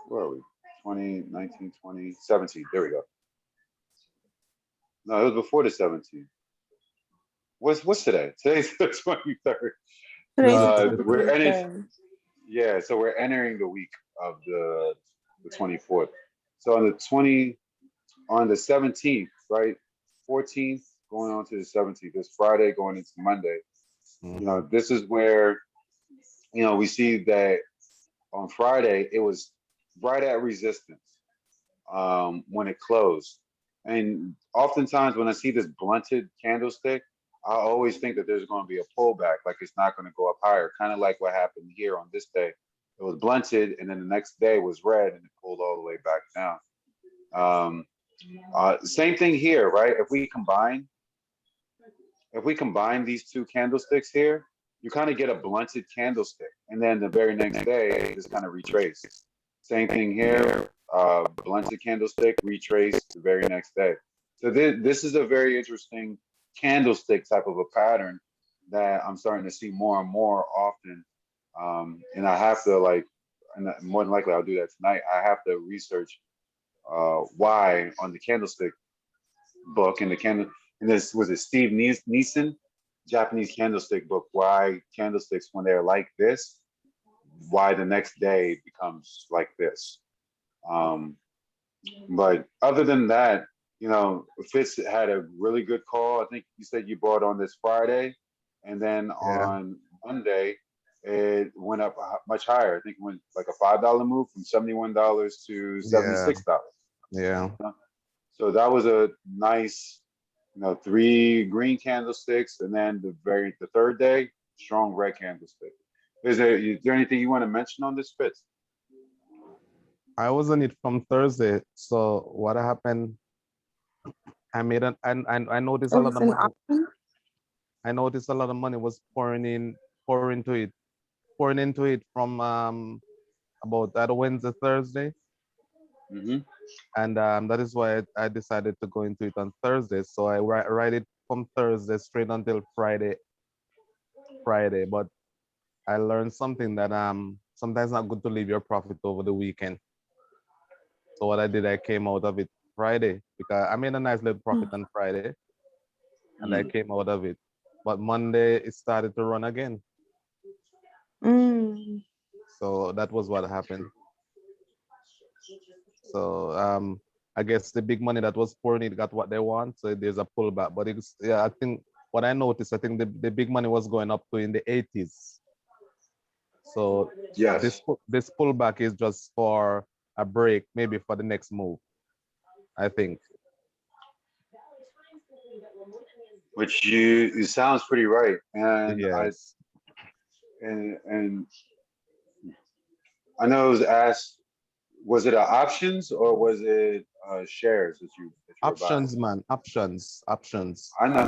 Where are we? 2019, 2017. There we go. No, it was before the 17th. What's today? Today's the 23rd. Today's the We're ending. 23rd. Yeah, so we're entering the week of the 24th. So on the 17th, right? 14th going on to the 17th. This Friday going into Monday. Mm-hmm. This is where we see that on Friday it was right at resistance when it closed. And oftentimes when I see this blunted candlestick, I always think that there's going to be a pullback, like it's not going to go up higher, kind of like what happened here on this day. It was blunted, and then the next day was red, and it pulled all the way back down. Um, Same thing here, right? If we combine these two candlesticks here, you kind of get a blunted candlestick, and then the very next day, just kind of retrace. Same thing here, blunted candlestick, retrace the very next day. So this is a very interesting candlestick type of a pattern that I'm starting to see more and more often. And I have to like, and more than likely I'll do that tonight. I have to research why on the candlestick book and the candle, and this was it Steve Neeson, Japanese candlestick book, why candlesticks when they're like this, why the next day becomes like this. Um, but other than that, Fitz had a really good call. I think you said you bought on this Friday, and then Yeah, on Monday it went up much higher. I think it went like a $5 move from $71 to yeah, $76. yeah. So that was a nice, three green candlesticks, and then the third day, strong red candlestick. Is there anything you want to mention on this Fitz? I was on it from Thursday. So what happened? I made an and I noticed a Oh, lot it's of an money. option? I noticed a lot of money was pouring into it from about that Wednesday, Thursday. Hmm. And that is why I decided to go into it on Thursday. So I ride it from Thursday straight until Friday. But I learned something that sometimes not good to leave your profit over the weekend. So what I did, I came out of it Friday because I made a nice little profit on Friday, and I came out of it. But Monday it started to run again. Mm. So that was what happened. So I guess the big money that was pouring it got what they want. So there's a pullback. But it's, yeah, I think what I noticed, I think the big money was going up to in the 80s. So Yes, this pullback is just for a break, maybe for the next move, I think. which it sounds pretty right, and Yes. and I know it was asked, was it options or was it shares that you were buying? Options, man. Options. I know,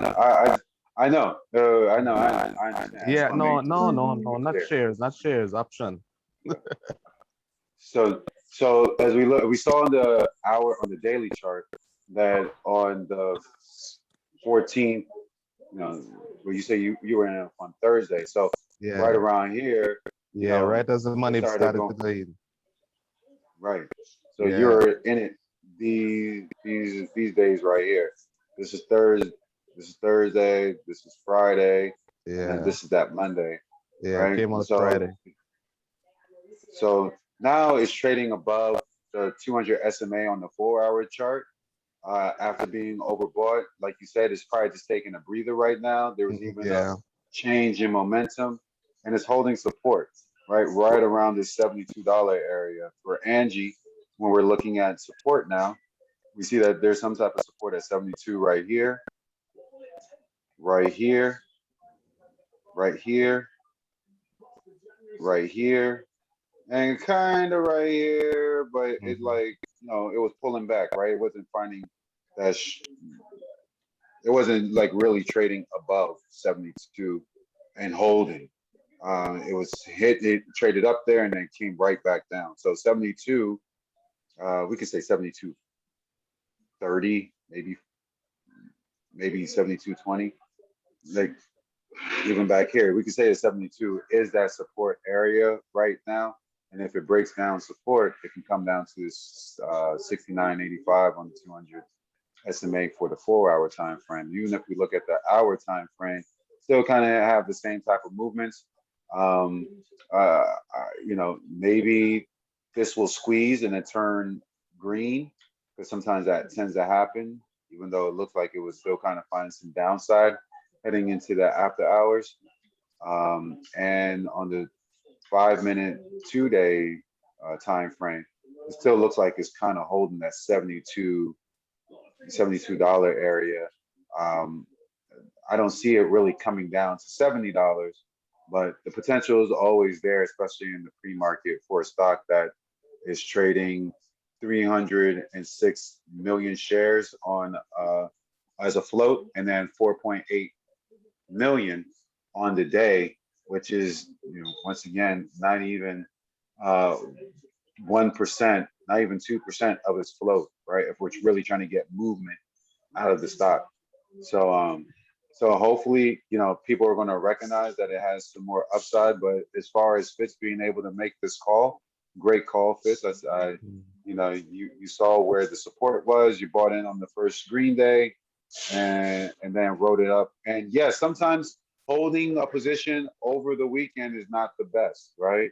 I know, I understand. I just Yeah, want to make no, it not clear. shares, not shares, option. So as we saw on the hour on the daily chart that on the 14th, where you say you were in on Thursday, so right Yeah, around here, yeah, right as the it money started started going to go in. right. So Yeah, you're in it these days right here. This is Thursday. This is Thursday. This is Friday, and then yeah, this is that Monday, yeah, right? came And out Friday. so now it's trading above the 200 SMA on the 4-hour chart. After being overbought, like you said, it's probably just taking a breather right now. There was Mhm, even a yeah, change in momentum, and it's holding support right around this $72 area for Angie. When we're looking at support now, we see that there's some type of support at 72 right here, right here, right here, right here, and kind of right here, but it mhm, like, it was pulling back, right? It wasn't finding that, it wasn't like really trading above 72 and holding. It traded up there and then came right back down. So 72, we could say 72.30, maybe 72.20. Like even back here, we could say that 72 is that support area right now. And if it breaks down support, it can come down to 69.85 on the 200 SMA for the 4-hour time frame. Even if we look at the hour time frame, still kind of have the same type of movements. Um, maybe this will squeeze and then turn green because sometimes that tends to happen, even though it looks like it was still kind of finding some downside heading into the after hours. And on the 5-minute, 2-day time frame, it still looks like it's kind of holding that $72 area. Um, I don't see it really coming down to $70, but the potential is always there, especially in the pre-market for a stock that is trading 306 million shares on as a float, and then 4.8 million on the day, which is, once again, not even 1%, not even 2% of its float, right? If we're really trying to get movement out of the stock. So hopefully, people are going to recognize that it has some more upside. But as far as Fitz being able to make this call, great call, Fitz. You saw where the support was. You bought in on the first green day, and then wrote it up. And yeah, sometimes holding a position over the weekend is not the best, right?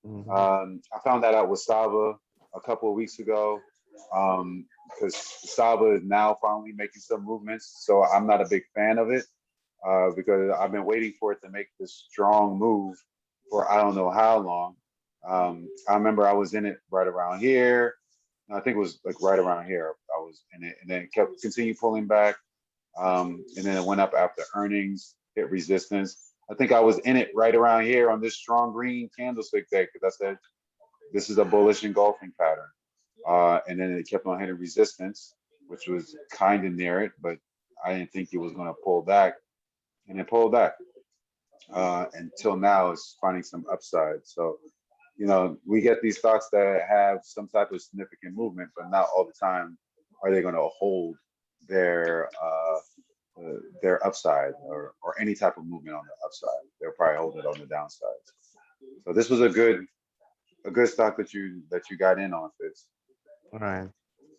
I found that out with Saba a couple of weeks ago, because Saba is now finally making some movements. So I'm not a big fan of it, because I've been waiting for it to make this strong move for I don't know how long. I remember I was in it right around here. I think it was like right around here. I was in it, and then it kept continue pulling back, and then it went up after earnings, hit resistance. I think I was in it right around here on this strong green candlestick day, because I said this is a bullish engulfing pattern. And then it kept on hitting resistance, which was kind of near it, but I didn't think it was going to pull back, and it pulled back. Until now, it's finding some upside. So, we get these stocks that have some type of significant movement, but not all the time are they going to hold their upside, or any type of movement on the upside. They'll probably hold it on the downside. So this was a good stock that you got in on, Fitz. All right.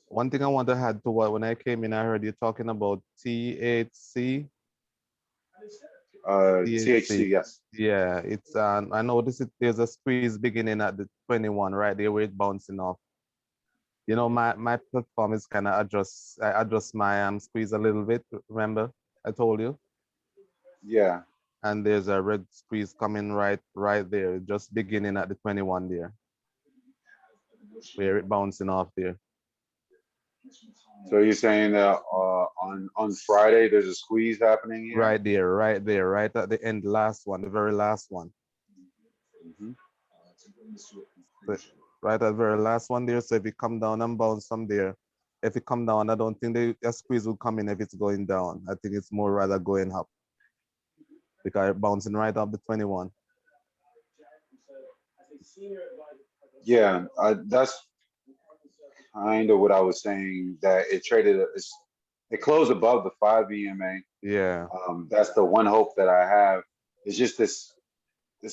One thing I want to add to what when I came in, I heard you talking about THC. THC, yes. Yeah, it's I know there's a squeeze beginning at the 21 right there where it's bouncing off. My platform is kind of I adjust my squeeze a little bit. Remember, I told you. Yeah. And there's a red squeeze coming right there, just beginning at the 21 there, where it bouncing off there. So you're saying that on Friday there's a squeeze happening here? Right there, right at the end, last one, the very last one. Mm-hmm. Right at the very last one there. So if it come down and bounce from there, if it come down, I don't think the squeeze will come in if it's going down. I think it's more rather going up, because it's bouncing right up the 21. Yeah, that's kind of what I was saying. That it closed above the 5 EMA. Yeah. That's the one hope that I have. It's just this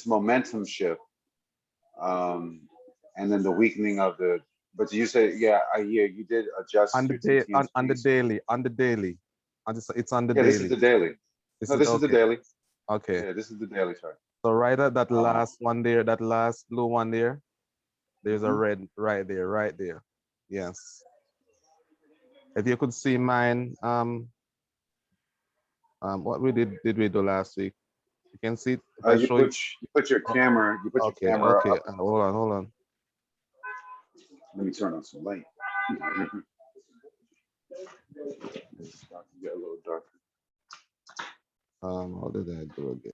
momentum shift, and then the weakening of the. But you said, yeah, I hear you did adjust On the your day, TTM on the squeeze. daily, it's on the Yeah, daily. this is the daily. This No, is this is the okay. daily. Okay. Yeah, this is the daily chart. So right at that last one there, that last blue one there, there's a Mhm. red right there. Yes. If you could see mine, what did we do last week? You can see it if I You show you. put your Oh, camera okay. up. Hold on. Let me turn on some light. It's about to get a little darker. How did I do again?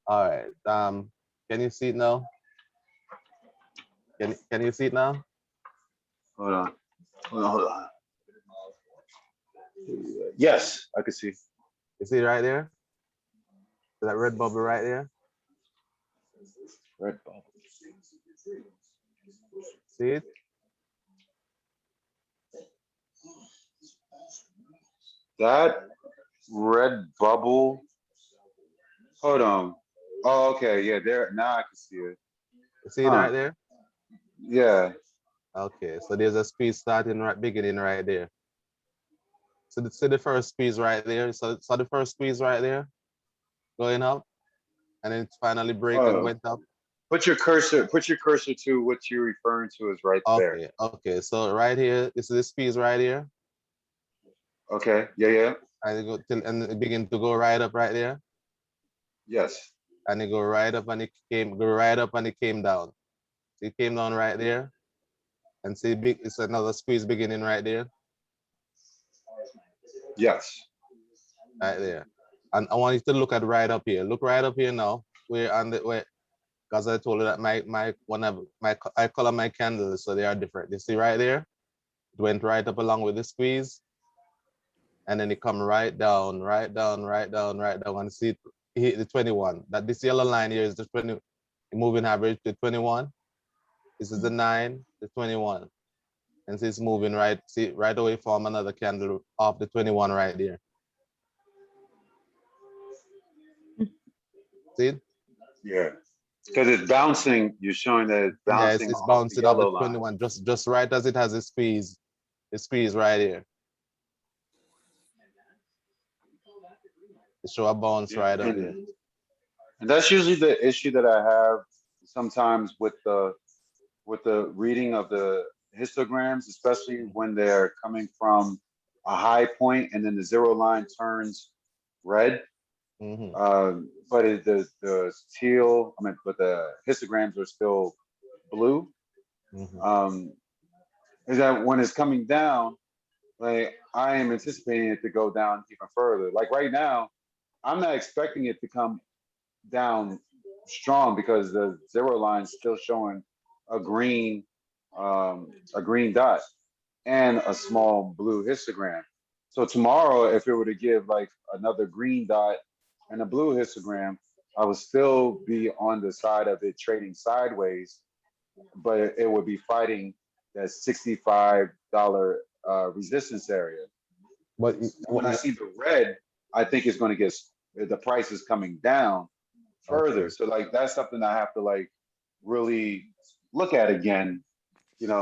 All right. Can you see it now? Can you see it now? Hold on. Yes, I can see. You see it right there? That red bubble right there? Red bubble. See it? That red bubble. Hold on. Oh, okay. Yeah, there. Now I can see it. You see it right there? Yeah. Okay, so there's a squeeze starting beginning right there. So the first squeeze right there. So the first squeeze right there, going up, and then it finally break and went up. Put your cursor to what you're referring to is right there. Okay. So right here, this is the squeeze right here. Okay. Yeah. And it begin to go right up right there. Yes. and it go right up and it came down. So it came down right there. And see, big, it's another squeeze beginning right there, Yes. right there. And I want you to look at right up here. Look right up here now. We're on the way, because I told you that I color my candles so they are different. You see right there? It went right up along with the squeeze, and then it come right down, right down, right down, right down. And see, it hit the 21. That this yellow line here is the 20 moving average to 21. This is the 9, the 21. And see, it's moving right, see, right away from another candle off the 21 right there. See? Yeah. Because it's bouncing. You're showing that it's Yeah, bouncing it's off the bouncing off the yellow line. 21, just right as it has a squeeze. The squeeze right here. It show a bounce Yeah. right up there. And that's usually the issue that I have sometimes with the reading of the histograms, especially when they're coming from a high point and then the zero line turns red. Mm-hmm. But the teal, I mean, but the histograms are still blue. Mm-hmm. Is that when it's coming down, like I am anticipating it to go down even further. Like right now, I'm not expecting it to come down strong because the zero line is still showing a green dot and a small blue histogram. So tomorrow, if it were to give like another green dot and a blue histogram, I would still be on the side of it trading sideways, but it would be fighting that $65 resistance area. But When I see the red, I think it's going to get the price is coming down further. okay. So like that's something I have to like really look at again, and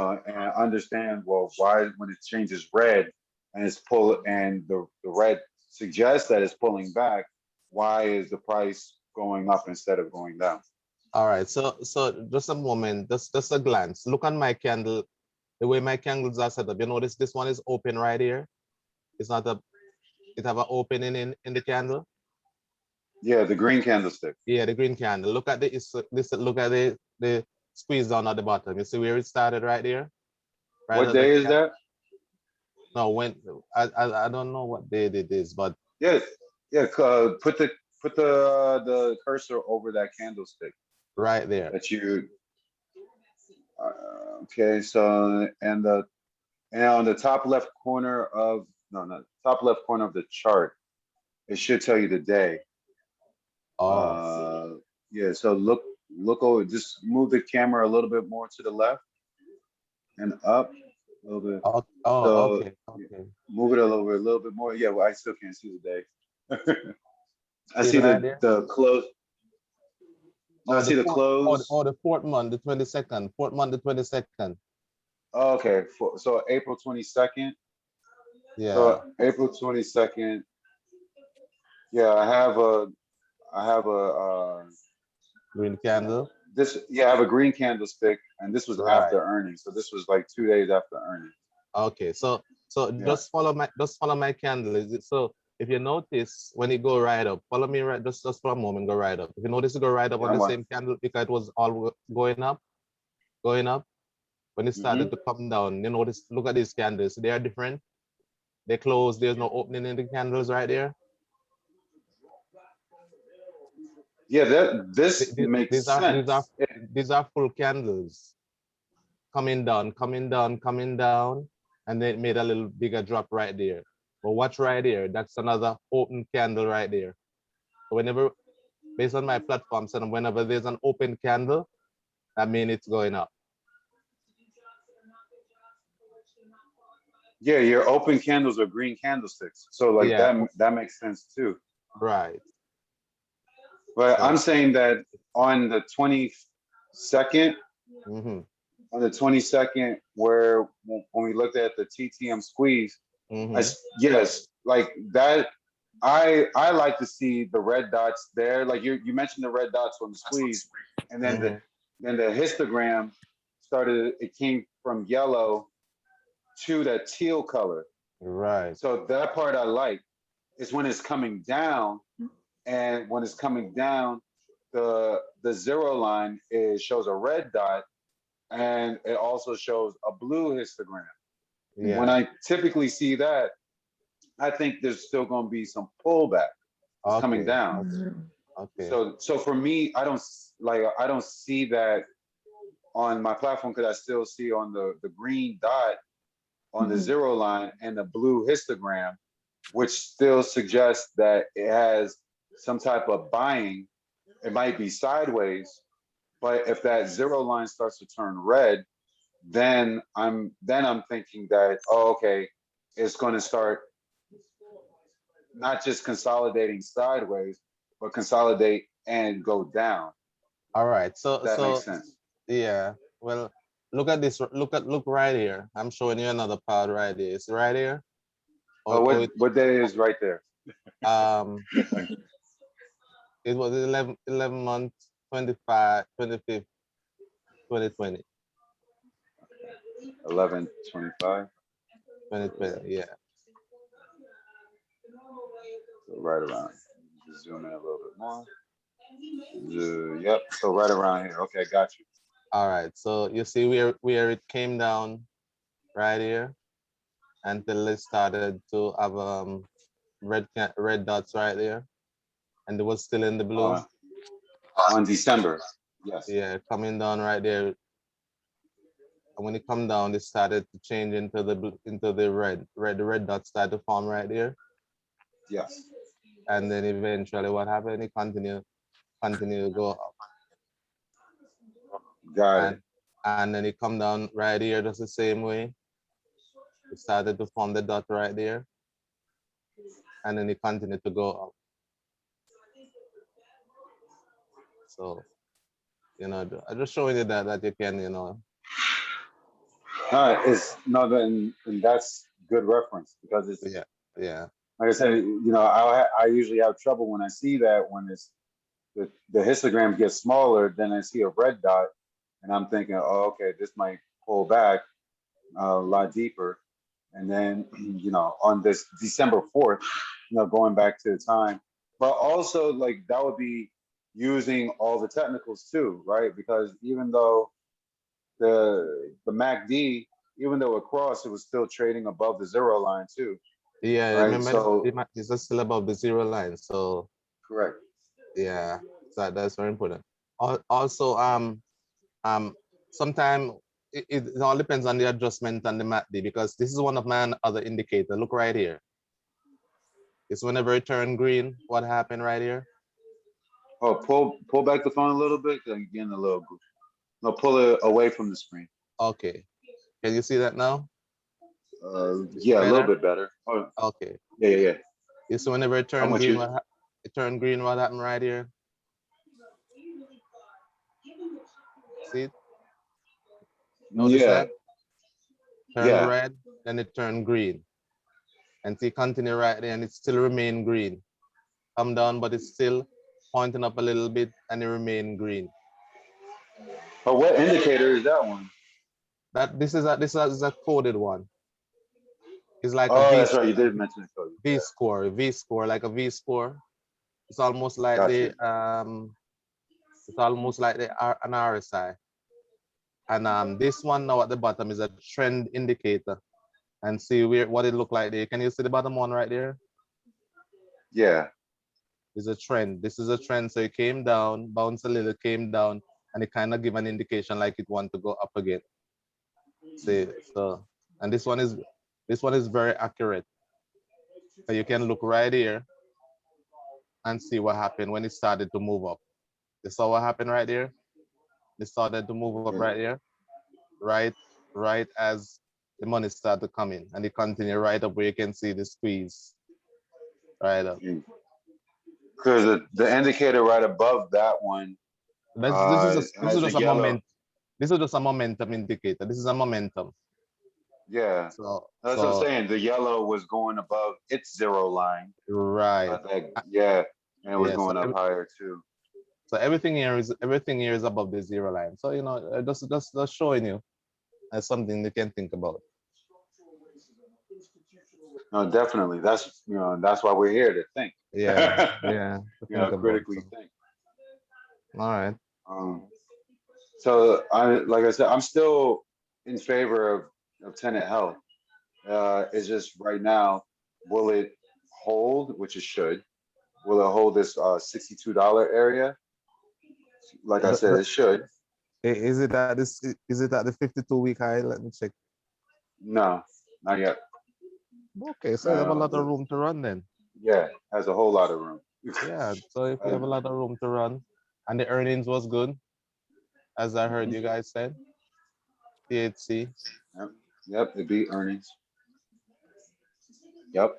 understand well why when it changes red and it's the red suggests that it's pulling back, why is the price going up instead of going down? All right. So just a moment, just a glance. Look on my candle. The way my candles are set up. You notice this one is open right here. It's not a. It have an opening in the candle. Yeah, the green candlestick. Yeah, the green candle. Look at this. Look at the squeeze down at the bottom. You see where it started right there. Right What at the day is that? no when I don't know what day it is, but Yeah, yeah. Put the cursor over that candlestick right there. that you. Okay, so and on the top left corner of no top left corner of the chart, it should tell you the day. Oh. Uh, yeah. So look over. Just move the camera a little bit more to the left and up a little bit. Oh, So okay, okay. move it a little bit more. Yeah. Well, I still can't see the day. I See it see right there? the close. No, I Oh, see the close. the fourth month, the 22nd. Fourth month, the 22nd. Oh, okay. So April 22nd. Yeah. So April 22nd. Yeah, I have a Green candle. I have a green candlestick, and this was Right. after earnings. So this was like 2 days after earnings. Okay. So Yeah. just follow my candle. So if you notice when it go right up, follow me right just for a moment, go right up. If you notice it go right up Yeah, on I'm the watching. same candle because it was all going up, going up. When it Hmm. started to come down, you notice, look at these candles. They are different. They close. There's no opening in the candles right there. Yeah, that this makes These are sense. these are full candles coming down, coming down, coming down, and then it made a little bigger drop right there. But watch right there. That's another open candle right there. So whenever, based on my platform, so whenever there's an open candle, that means it's going up. Yeah, your open candles are green candlesticks. So like Yeah, that makes sense too. right. But I'm So, saying that on the 22nd, mm-hmm, on the 22nd, where when we looked at the TTM squeeze, mm-hmm, yes, like that. I like to see the red dots there. Like you mentioned the red dots on the squeeze, and then mm-hmm, the histogram started. It came from yellow to that teal color. right. So that part I like is when it's coming down, and when it's coming down, the zero line is shows a red dot, and it also shows a blue histogram. When Yeah. I typically see that, I think there's still going to be some pullback. It's coming Okay. down. Okay. Mhm. Okay. So for me, I don't see that on my platform because I still see on the green dot on the Mhm. zero line and the blue histogram, which still suggests that it has some type of buying. It might be sideways, but if that zero line starts to turn red, then I'm thinking that, oh, okay, it's going to start not just consolidating sideways, but consolidate and go down. All right. If So that makes so sense. yeah. Well, look at this. Look right here. I'm showing you another part right here. It's right here. Oh, Oh, what day is right there? um, it was 11 months, 25, 25th, 2020, 11:25. 2020. Yeah. So right around. Just zoom in a little bit more. Yep. So right around here. Okay, got you. All right. So you see where it came down right here until it started to have red dots right there, and it was still in the blue. Uh, on December. Yes. Yeah, coming down right there. And when it come down, it started to change into into the red. The red dots started to form right there, Yes. and then eventually, what happened? It continue to go up, Got it. and then it come down right here just the same way. It started to form the dot right there, and then it continued to go up. So I'm just showing you that you can All right. It's no, then and that's good reference because it's yeah, yeah, like I said. I usually have trouble when I see that when it's the histograms get smaller, then I see a red dot, and I'm thinking, oh, okay, this might pull back a lot deeper. And then, on this December 4th, going back to the time, but also like that would be using all the technicals too, right? Because even though the MACD, even though it crossed, it was still trading above the zero line too, yeah. right? Remember, So it's just still above the zero line. So correct. yeah, that's very important. Also, um, sometimes it all depends on the adjustment on the MACD because this is one of my other indicator. Look right here. It's whenever it turn green. What happened right here? Oh, pull back the phone a little bit. Again, a little. No, pull it away from the screen. Okay. Can you see that now? It's Yeah, a little better. bit better. Oh, Okay. yeah, yeah, yeah. You see whenever it How turn much green, you? it turn green. What happened right here? See it? Notice Yeah, that? Turn yeah. red, then it turn green. And see continue right there and it still remain green. Come down, but it's still pointing up a little bit and it remain green. But what indicator is that one? That this is a coded one. It's like a Oh, that's right. You did mention it, Cody. V score, like a V score. It's almost like Got you. an RSI. And this one now at the bottom is a trend indicator. And see what it look like there. Can you see the bottom one right there? Yeah. Is a trend. This is a trend. So it came down, bounced a little, came down, and it kind of give an indication like it want to go up again. See, so and this one is very accurate. So you can look right here and see what happened when it started to move up. You saw what happened right there? It started to move up Yeah. right here, right, right as the money started to come in, and it continue right up where you can see the squeeze right up. Because the indicator right above that one This is has a just a yellow. moment. This is just a momentum indicator. This is a momentum. Yeah. So That's what I'm so saying. The yellow was going above its zero line. right. Yeah. And it was Yeah. So going up higher too. everything here is above the zero line. So just showing you as something you can think about. No, definitely. That's, that's why we're here to think. Yeah. Yeah. To think about. Critically So think. All right. Um, so like I said, I'm still in favor of tenant health. It's just right now, will it hold, which it should? Will it hold this $62 area? Like I said, it should. Is it at this? Is it at the 52-week high? Let me check. No, not yet. Okay, so you have a lot of But room to run then. yeah, has a whole lot of room. Yeah. So if you Uh, have a lot of room to run, and the earnings was good, as I heard mhm. you guys said, THC, Yep, yep, it beat earnings. Yep.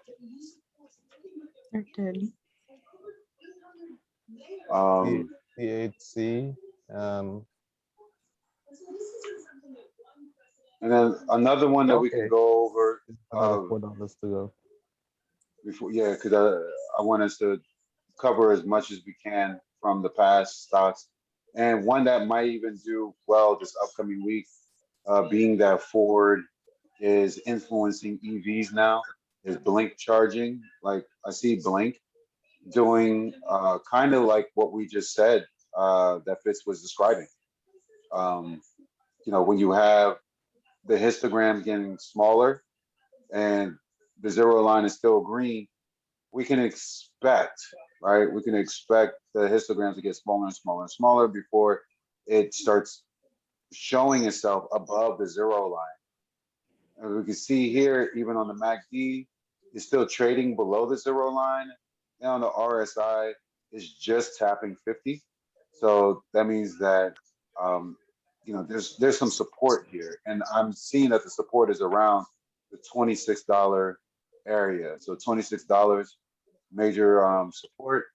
It did. Um, THC. and then another one that we can Okay, go over another $4 to go. before, yeah, because I want us to cover as much as we can from the past stocks, and one that might even do well this upcoming week, being that Ford is influencing EVs now, is Blink charging. Like I see Blink doing kind of like what we just said that Fitz was describing. Um, when you have the histogram getting smaller and the zero line is still green, we can expect, right? We can expect the histograms to get smaller and smaller and smaller before it starts showing itself above the zero line. And we can see here, even on the MACD, it's still trading below the zero line. And on the RSI, it's just tapping 50. So that means that um, there's some support here, and I'm seeing that the support is around the $26 area. So $26 major support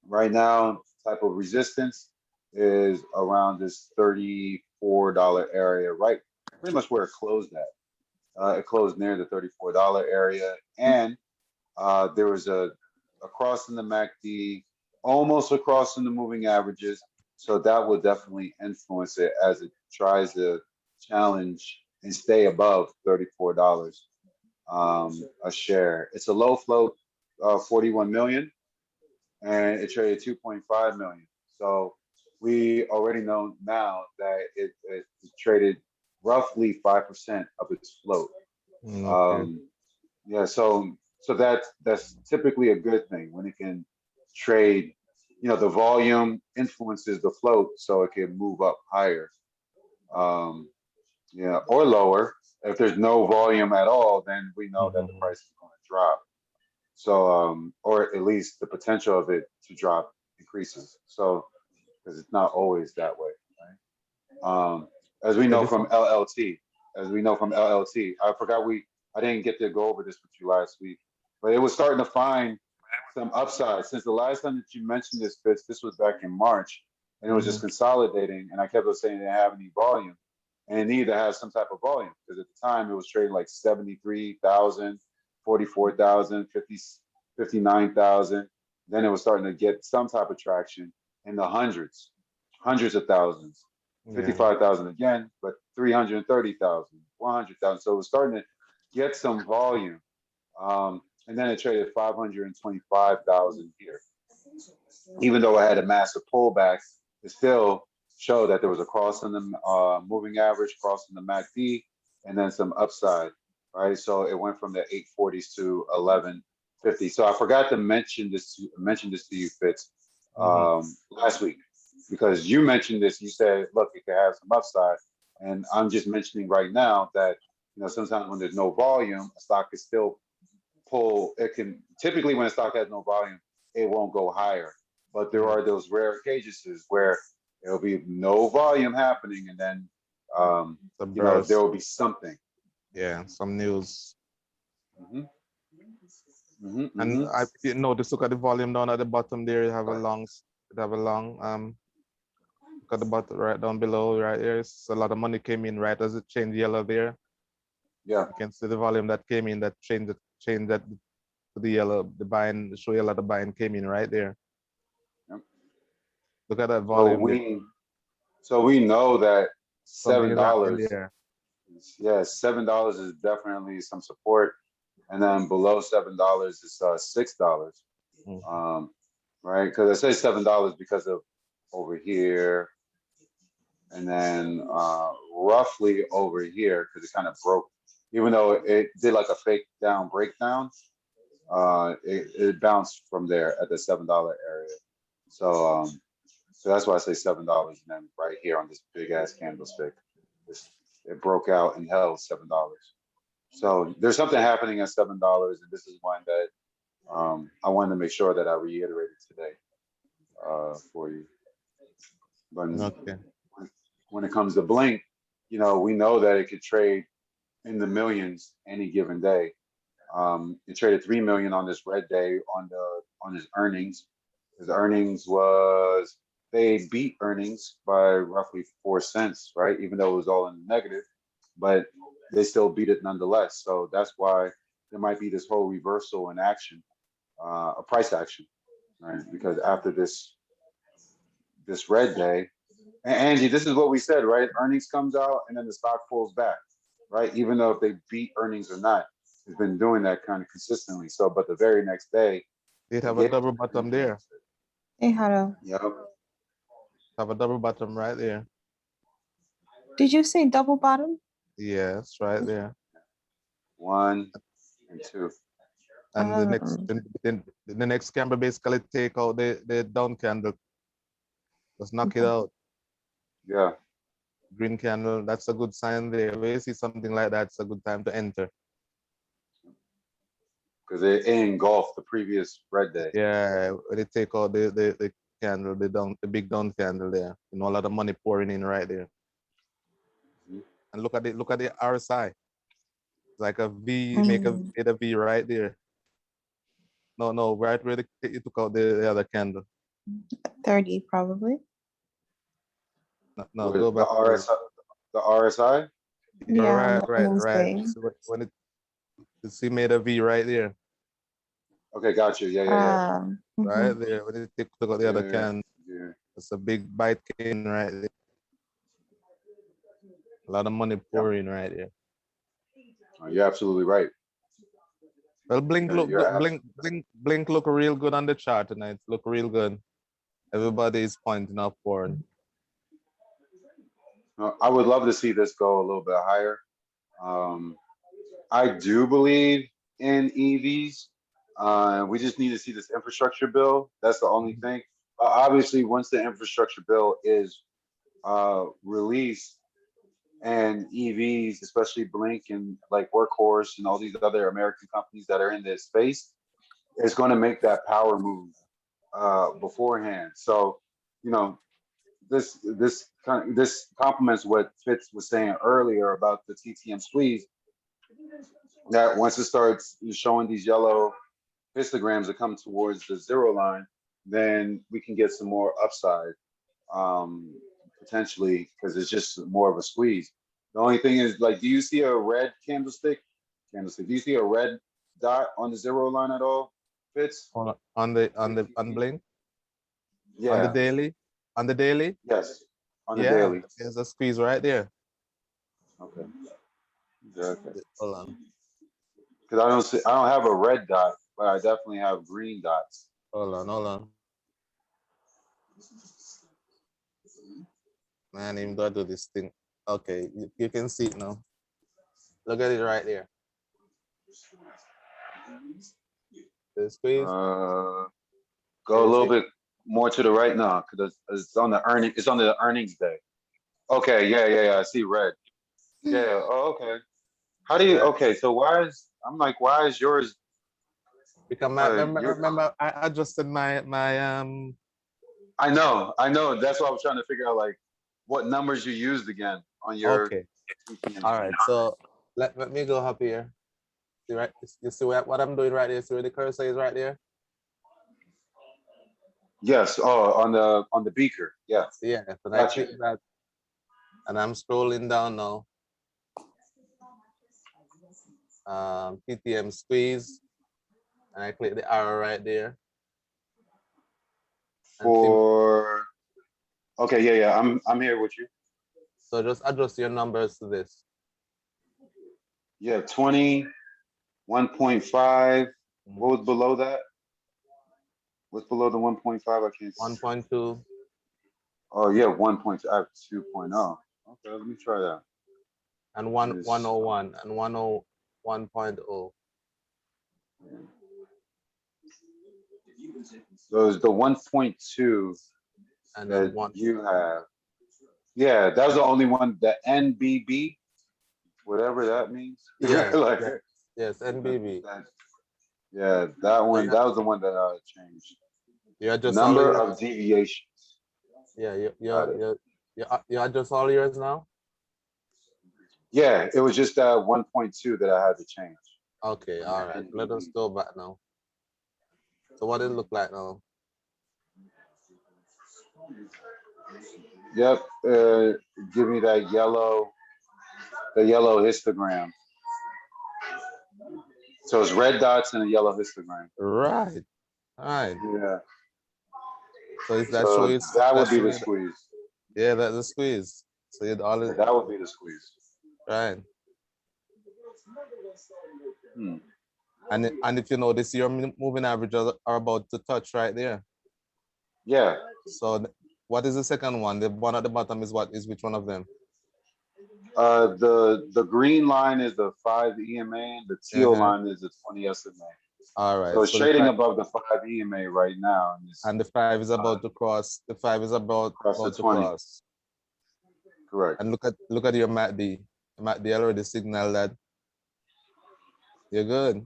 right now. Type of resistance is around this $34 area, right? Pretty much where it closed at. It closed near the $34 area, and there was a across in the MACD, almost across in the moving averages. So that will definitely influence it as it tries to challenge and stay above $34 a share. It's a low float, 41 million, and it traded 2.5 million. So we already know now that it traded roughly 5% of its float. Okay. Um, yeah, so that's typically a good thing when it can trade. The volume influences the float, so it can move up higher, um, yeah, or lower. If there's no volume at all, then we know that the Mhm. price is going to drop. So, or at least the potential of it to drop increases. So, because it's not always that way, right? As we Yeah, know this from LLT, I forgot I didn't get to go over this with you last week, but it was starting to find some upside since the last time that you mentioned this, Fitz. This was back in March, and it was just mhm. consolidating. And I kept on saying it didn't have any volume, and it needed to have some type of volume because at the time it was trading like 73,000, 44,000, 59,000. Then it was starting to get some type of traction in the hundreds of thousands, Yeah. 55,000 again, but 330,000, 100,000. So it was starting to get some volume. And then it traded 525,000 here. Even though it had a massive pullback, it still showed that there was a cross in the moving average, cross in the MACD, and then some upside, right? So it went from the 840s to 1150. So I forgot to mention this to you, Fitz, Mhm. last week, because you mentioned this. You said, look, it could have some upside, and I'm just mentioning right now that sometimes when there's no volume, a stock is still pull. It can typically when a stock has no volume, it won't go higher. But there Yeah. are those rare cases where there'll be no volume happening, and then The there burst. will be something. Yeah. Some news. Hmm. Hmm. And Hmm. I didn't notice. Look at the volume down at the bottom there. You have a long. You have a long. Look at the bottom right down below. Right here. It's a lot of money came in right as it changed yellow there. Yeah. You can see the volume that came in that changed that to the yellow. The buying show you a lot of buying came in right there. Yep. Look at that So volume there. we so we know that Something seven is happening dollars. there. Yeah, $7 is definitely some support, and then below $7 is $6. Mhm. Um, right? Because I say $7 because of over here, and then roughly over here because it kind of broke. Even though it did like a fake down breakdown, it bounced from there at the $7 area. So so that's why I say $7, and then right here on this big ass candlestick, it broke out and held $7. So there's something happening at $7, and this is one that I wanted to make sure that I reiterated today for you. But Okay. when it comes to Blink, we know that it could trade in the millions any given day. It traded 3 million on this red day on his earnings. His earnings was they beat earnings by roughly 4 cents, right? Even though it was all in the negative, but they still beat it nonetheless. So that's why there might be this whole reversal in action, a price action, right? Because after this red day, and Angie, this is what we said, right? Earnings comes out and then the stock pulls back, right? Even though if they beat earnings or not, it's been doing that kind of consistently. So, but the very next day, It have a double bottom there. Hey, Hado. Yep. Have a double bottom right there. Did you say double bottom? Yes, right there. 1 and 2. And the next candle basically take out the down candle. Just knock it out. Yeah. Green candle, that's a good sign there. When you see something like that, it's a good time to enter. Because it engulfed the previous red day. Yeah, when they take out the candle, the big down candle there. A lot of money pouring in right there. Mhm. And look at the RSI. It's like a V, make a V right there. No, right where you took out the other candle. 30 probably. No, go back. The RSI? Yeah, Right. So when it made a V right there. Okay, got you. Yeah. Right there. When it took out the other candle. Yeah. It's a big bite in right there. A lot of money pouring right there. Oh, you're absolutely right. Well, Blink Yeah, Blink look real good on the chart tonight. Look real good. Everybody is pointing up for it. I would love to see this go a little bit higher. I do believe in EVs. We just need to see this infrastructure bill. That's the only thing. Obviously, once the infrastructure bill is released and EVs, especially Blink and like Workhorse and all these other American companies that are in this space, is going to make that power move beforehand. So, you know, this complements what Fitz was saying earlier about the TTM squeeze. That once it starts showing these yellow histograms that come towards the zero line, then we can get some more upside potentially because it's just more of a squeeze. The only thing is, like, do you see a red candlestick? Do you see a red dot on the zero line at all, Fitz? On Blink? Yeah. On the daily? On the daily? Yes. On the daily. There's a squeeze right there. Okay. Okay. Hold on. Because I don't have a red dot, but I definitely have green dots. Hold on. Man, I'm gonna do this thing. Okay, you can see it now. Look at it right there. The squeeze. Go a little bit more to the right now because it's on the earning. It's on the earnings day. Okay, yeah. I see red. Yeah. Oh, okay. How do you? Okay, so why is yours? Because remember I adjusted my I know. That's why I was trying to figure out like what numbers you used again on your. Okay. All right. So let me go up here. See right? You see what I'm doing right there? See where the cursor is right there? Yes. Oh, on the beaker. Yeah. Yeah. So Gotcha. I click that, and I'm scrolling down now. TTM squeeze, and I click the arrow right there. Okay, yeah. I'm here with you. So just adjust your numbers to this. Yeah, 20, 1.5. What was below that? What's below the 1.5? I can't see. 1.2. Oh yeah, 1.2. I have 2.0. Okay, let me try that. And Is 101 and 101.0. so it's the 1.2 And then that one. you have. Yeah, that was the only one. The NBB, whatever that means. Yeah, Like yeah, yes, NBB. that, yeah, that So one. That was the one that I changed. you adjust all Number yours. of deviations. Yeah, Got it. you adjust all yours now. Yeah, it was just that 1.2 that I had to change. Okay, On the all right. Let us NBB. go back now. So what it look like now? Yep. Give me that the yellow histogram. So it's red dots and a yellow histogram. Right, right. Yeah. So is that show So you that would that be show the you squeeze. yeah, that's the squeeze. So you all Yeah, that would be the squeeze. right. Hmm. And if you notice, your moving averages are about to touch right there. Yeah. So what is the second one? The one at the bottom is what is which one of them? The green line is the 5 EMA, and the teal Uh-huh. line is the 20 SMA. All So right. it's So the trading five above the 5 EMA right now, and it's and the five is about to cross. The five is across the about to 20. cross. Correct. And look at your MACD. MACD already signal that you're good.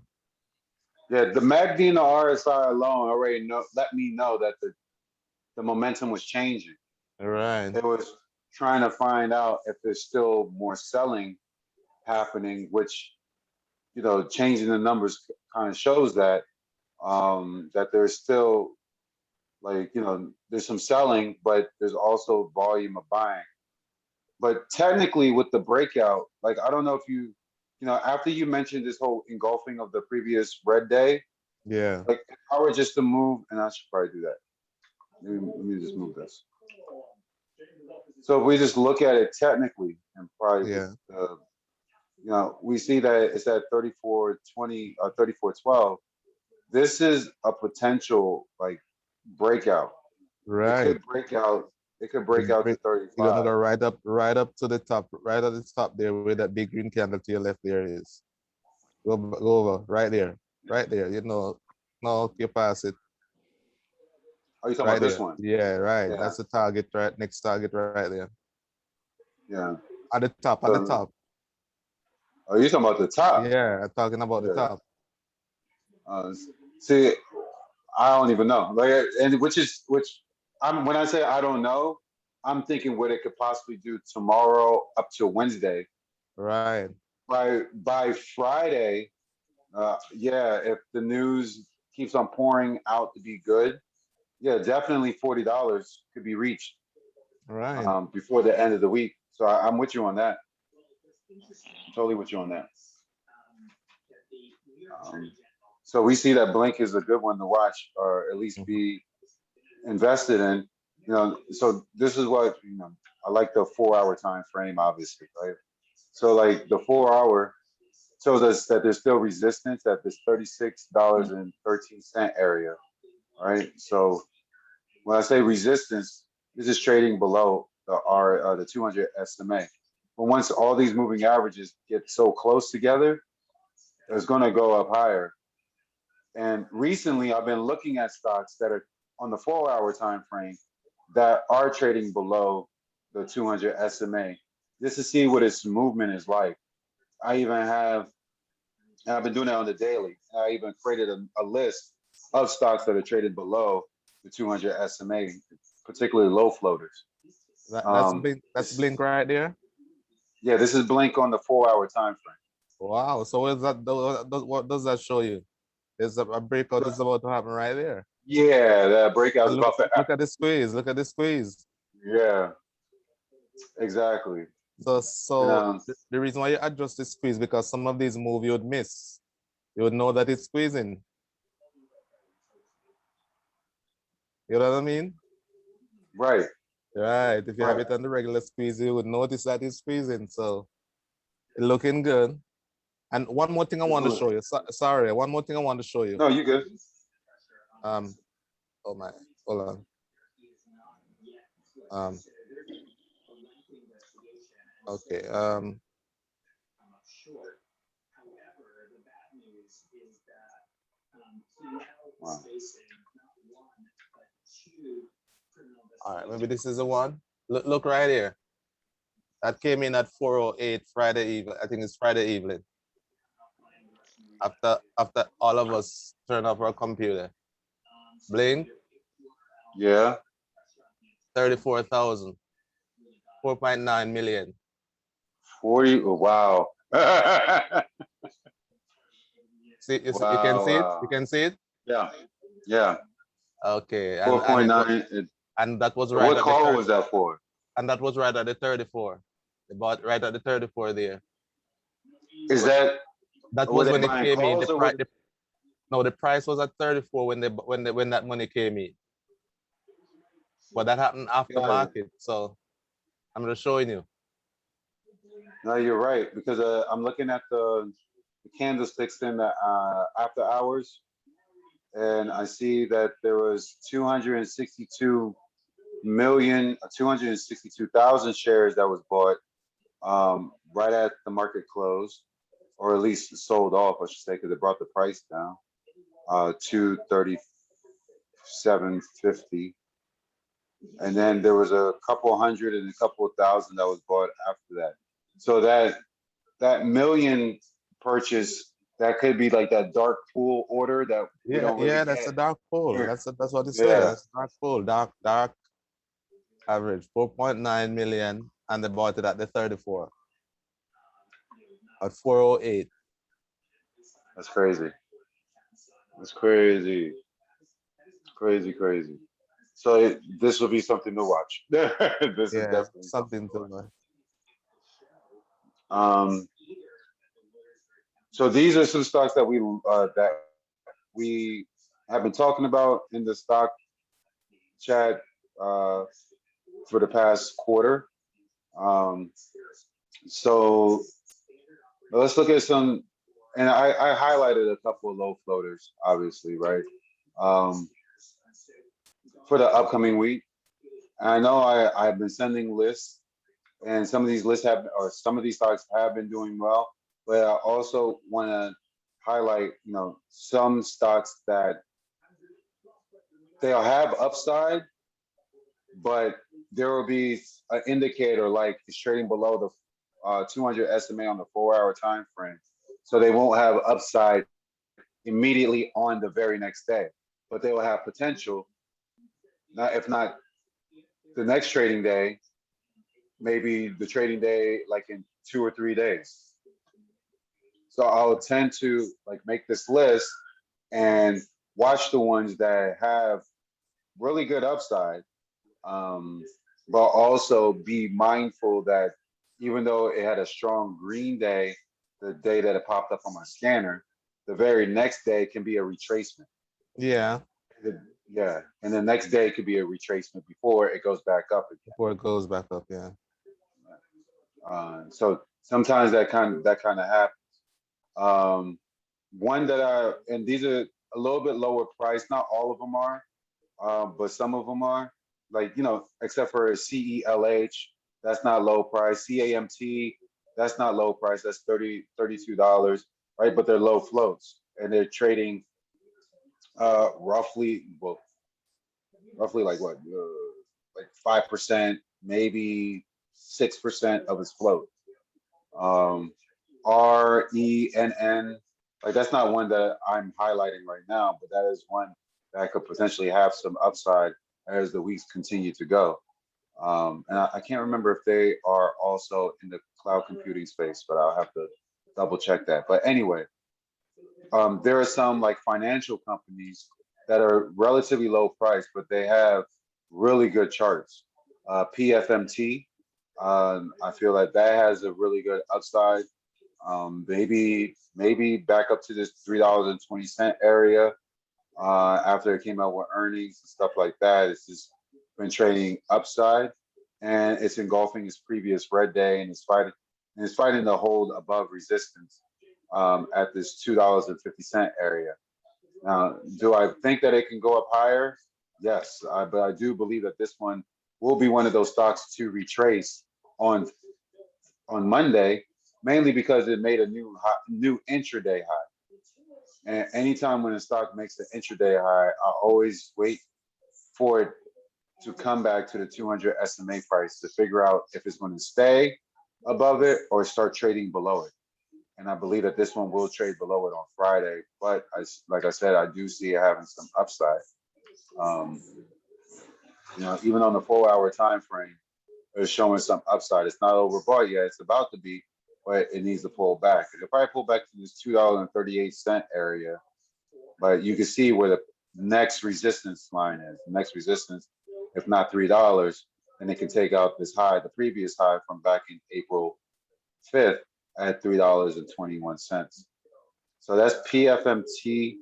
Yeah, the MACD and the RSI alone already let me know that the momentum was changing. Right. It was trying to find out if there's still more selling happening, which changing the numbers kind of shows that there's still there's some selling, but there's also volume of buying. But technically, with the breakout, like I don't know if after you mentioned this whole engulfing of the previous red day, Yeah. like if I were just to move, and I should probably do that. Let me just move this. So if we just look at it technically, and probably with Yeah. we see that it's at 34.20 or 34.12. This is a potential like breakout. It Right. could break out. It could break out to You're gonna 35. go right up to the top, right at the top there where that big green candle to your left there is. Go over right there. Right there. No, you pass it. Are you talking Right about this there. one? Yeah, right. Yeah, That's the target, right? Next target right there. yeah. At the top, at the So, top. are you talking about the top? Yeah, I'm talking about the Yeah. top. Uh, See, I don't even know. Like, and which I'm when I say I don't know, I'm thinking what it could possibly do tomorrow up to Wednesday. Right. By Friday, yeah, if the news keeps on pouring out to be good, yeah, definitely $40 could be reached Right. before the end of the week. So I'm with you on that. Totally with you on that. Um, so we see that Blink is a good one to watch, or at least be invested in. So this is what I like the 4 hour time frame, obviously, right? So like the 4 hour shows us that there's still resistance at this $36.13 area, right? So when I say resistance, this is trading below the 200 SMA. But once all these moving averages get so close together, it's going to go up higher. And recently, I've been looking at stocks that are on the 4 hour time frame that are trading below the 200 SMA, just to see what its movement is like. I even have, and I've been doing it on the daily. I even created a list of stocks that are traded below the 200 SMA, particularly low floaters. That's blink right there. Yeah, this is Blink on the 4 hour time frame. Wow. So what does that show you? There's a breakout So, that's about to happen right there. yeah, that breakout is And about to look happen. at the squeeze. Look at the squeeze. Yeah, exactly. And So the reason why you adjust the squeeze because some of these move you would miss. You would know that it's squeezing. You know what I mean? right, Right. If you have right. it on the regular squeeze, you would notice that it's squeezing. So it's looking good. And one more thing I want to show you. Sorry, one more thing I want to show you. No, you good. Um, oh my, hold on. Um, okay. Wow. All right, maybe this is the one. Look right here. That came in at 4:08 Friday evening. I think it's Friday evening. After all of us turn off our computer. Blink, Yeah. 34,000, 4.9 million. 40. Oh, wow. See, you can Wow. see it? You Wow. can see it? Yeah. Yeah. Okay. And 4.9. that was right What at the call third, was that for? and that was right at the 34. They bought right at the 34 there. Is that, That were was they when it buying came in. The calls or price were no, the price was at 34 when that money came in. But that happened after yeah, market. So I'm just showing you. no, you're right because I'm looking at the candlesticks in the after hours, and I see that there was 262,000 shares that was bought right at the market close, or at least sold off, I should say, because it brought the price down 237.50, and then there was a couple hundred and a couple of thousand that was bought after that. So that million purchase, that could be like that dark pool order that we Yeah, don't really yeah, that's get a dark pool. here. That's what it's saying. Yeah, That's a dark pool. Dark average, 4.9 million, and they bought it at the 34 at 408. that's crazy. That's crazy. Crazy, crazy. So this will be something to watch. This is Yeah, definitely something something to watch. to So these are some stocks that we have been talking about in the stock chat uh, for the past quarter. Um, so let's look at some, and I highlighted a couple of low floaters, obviously, right? Um, for the upcoming week. And I know I've been sending lists, and some of these lists have, or some of these stocks have been doing well, but I also want to highlight, some stocks that they'll have upside, but there will be an indicator like it's trading below the 200 SMA on the 4 hour time frame. So they won't have upside immediately on the very next day, but they will have potential, not, if not the next trading day, maybe the trading day like in 2 or 3 days. So I'll tend to like make this list and watch the ones that have really good upside, um, but also be mindful that even though it had a strong green day, the day that it popped up on my scanner, the very next day can be a retracement. yeah, Yeah, and the next day could be a retracement before it goes back up again. before it goes back up. Yeah. So sometimes that kind of happens. Um, One that and these are a little bit lower price. Not all of them are, but some of them are. Like, except for CELH, that's not low price. CAMT, that's not low price. That's $32, right? But they're low floats, and they're trading roughly like what, like 5%, maybe 6% of its float. Um, RENN, like that's not one that I'm highlighting right now, but that is one that could potentially have some upside as the weeks continue to go. And I can't remember if they are also in the cloud computing space, but I'll have to double check that. But anyway, there are some like financial companies that are relatively low price, but they have really good charts. PFMT, I feel like that has a really good upside. Maybe back up to this $3.20 area after it came out with earnings and stuff like that. It's just been trading upside, and it's engulfing its previous red day, and it's fighting to hold above resistance at this $2.50 area. Now, do I think that it can go up higher? Yes, but I do believe that this one will be one of those stocks to retrace on Monday, mainly because it made a new intraday high. And anytime when a stock makes an intraday high, I always wait for it to come back to the 200 SMA price to figure out if it's going to stay above it or start trading below it. And I believe that this one will trade below it on Friday. But like I said, I do see it having some upside. Um, even on the 4 hour time frame, it's showing some upside. It's not overbought yet. It's about to be, but it needs to pull back. It'll probably pull back to this $2.38 area. But you can see where the next resistance line is. The next resistance, if not $3, then it can take out this high, the previous high from back in April 5th at $3.21. So that's PFMT,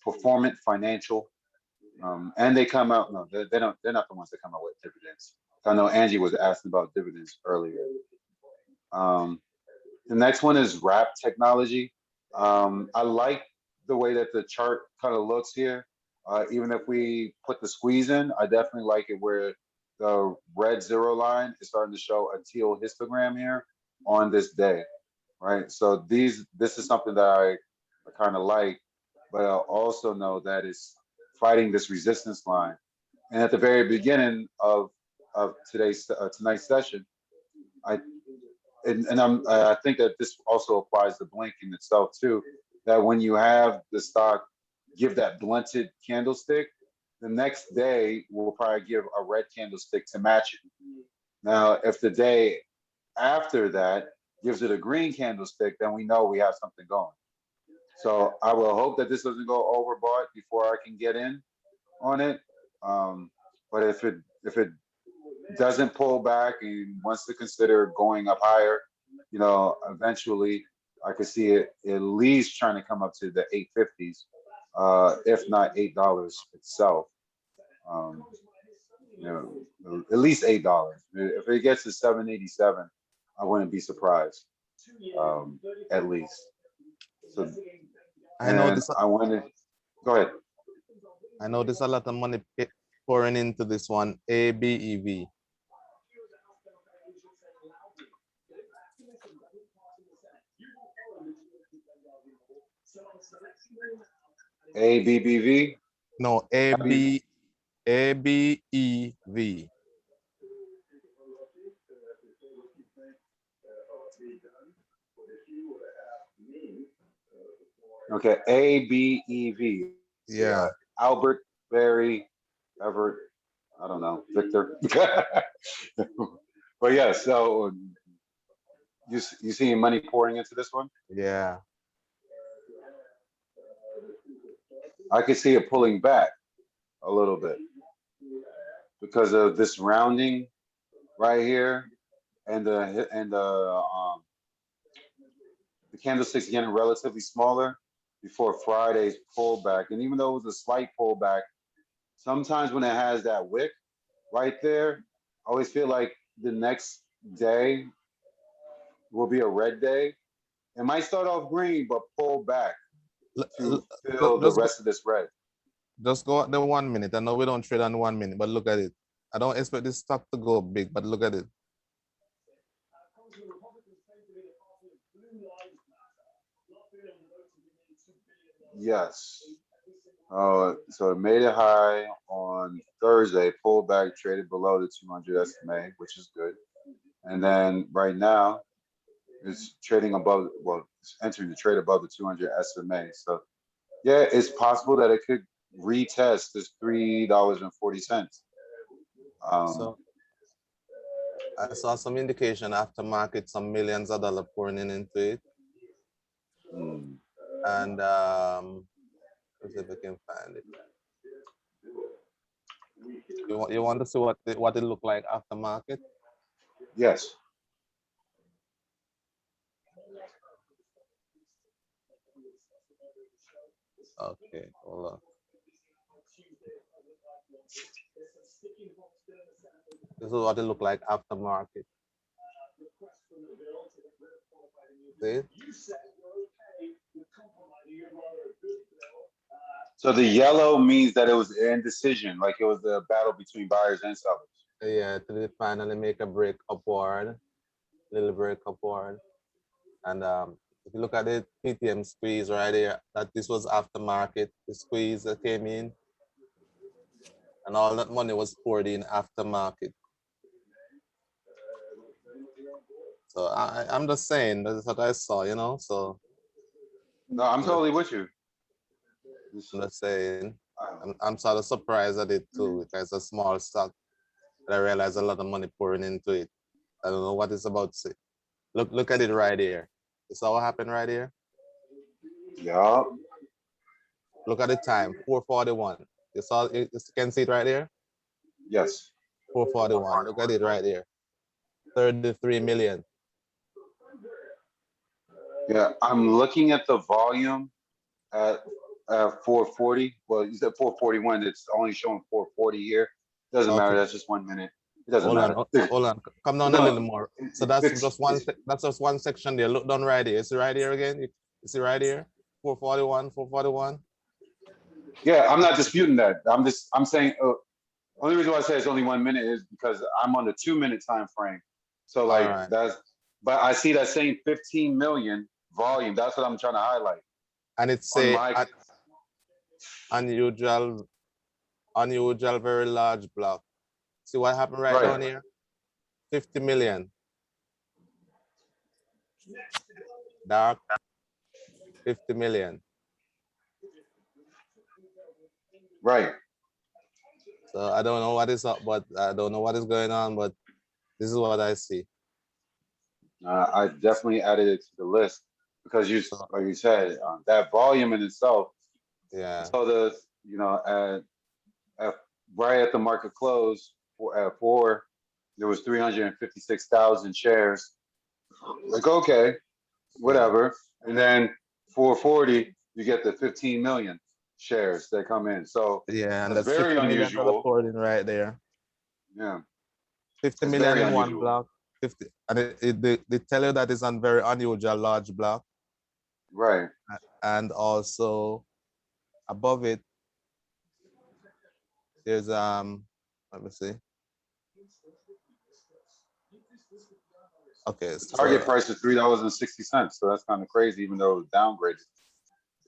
Performant Financial. And they come out, no, they don't, they're not the ones that come out with dividends. I know Angie was asking about dividends earlier. The next one is Wrap Technology. I like the way that the chart kind of looks here. Even if we put the squeeze in, I definitely like it where the red zero line is starting to show a teal histogram here on this day, right? So this is something that I kind of like, but I also know that it's fighting this resistance line. And at the very beginning of tonight's session, I I think that this also applies to blinking itself too. That when you have the stock give that blunted candlestick, the next day will probably give a red candlestick to match it. Now, if the day after that gives it a green candlestick, then we know we have something going. So I will hope that this doesn't go overbought before I can get in on it. But if it doesn't pull back and wants to consider going up higher, eventually I could see it at least trying to come up to the 850s, if not $8 itself. At least $8. If it gets to 787, I wouldn't be surprised. At least. So I know this. I wanted. Go ahead. I know there's a lot of money pouring into this one. ABEV. ABBV. No, ABEV. Okay, ABEV. Yeah. Albert, Barry, Everett, I don't know, Victor. But yeah, so you seeing money pouring into this one? Yeah. I could see it pulling back a little bit because of this rounding right here, and the candlesticks getting relatively smaller before Friday's pullback. And even though it was a slight pullback, sometimes when it has that wick right there, I always feel like the next day will be a red day. It might start off green, but pull back to fill the rest of this red. Just go at the 1 minute. I know we don't trade on 1 minute, but look at it. I don't expect this stock to go big, but look at it. Yes. So it made it high on Thursday, pulled back, traded below the 200 SMA, which is good. And then right now, it's trading above, well, it's entering the trade above the 200 SMA. So yeah, it's possible that it could retest this $3.40. So I saw some indication after market, some millions of dollars pouring into it. And let's see if I can find it. You want to see what it looked like after market? Yes. Okay, hold on. This is what it looked like after market. See? So the yellow means that it was indecision, like it was a battle between buyers and sellers. Yeah, till it finally make a break upward, little break upward. And if you look at the TTM squeeze right here, that this was aftermarket, the squeeze that came in, and all that money was poured in aftermarket. So I'm just saying, that's what I saw, you know. So No, I'm totally with you. I'm just saying, Uh, I'm sort of surprised at it too, because it's a small stock. But I realize a lot of money pouring into it. I don't know what it's about to say. Look at it right here. You saw what happened right here? yeah. Look at the time, 4:41. You saw it, you can see it right there? Yes. 4:41. Look at it right there. 33 million. Yeah. I'm looking at the volume at 440. Well, you said 441. It's only showing 440 here. Doesn't matter. Okay. That's just 1 minute. It doesn't Hold on, matter. hold on. Come down a No, little more. So if that's just one. That's just one section there. Look down right here. You see right here again. You see right here. 4:41. 4:41. yeah, I'm not disputing that. I'm saying only reason why I say it's only 1 minute is because I'm on the 2 minute time frame. So All like right. but I see that same 15 million volume. That's what I'm trying to highlight And it's on say my. unusual, very large block. See what happened right Right. down here? 50 million. Dark. 50 million. Right. So I don't know what is up, but I don't know what is going on, but this is what I see. I definitely added it to the list because So, like you said, that volume in itself. yeah. So at right at the market close at 4, there was 356,000 shares. Like okay, Yeah. whatever. And then 440, you get the 15 million shares that come in. So Yeah, and that's that's very 50 million that are unusual. poured in right there. Yeah, 50 it's million very in one unusual. block. 50, and they tell you that it's a very unusual large block. Right. And also above it, there's let me see. Okay, The target so price is $3.60. So that's kind of crazy, even though it was downgraded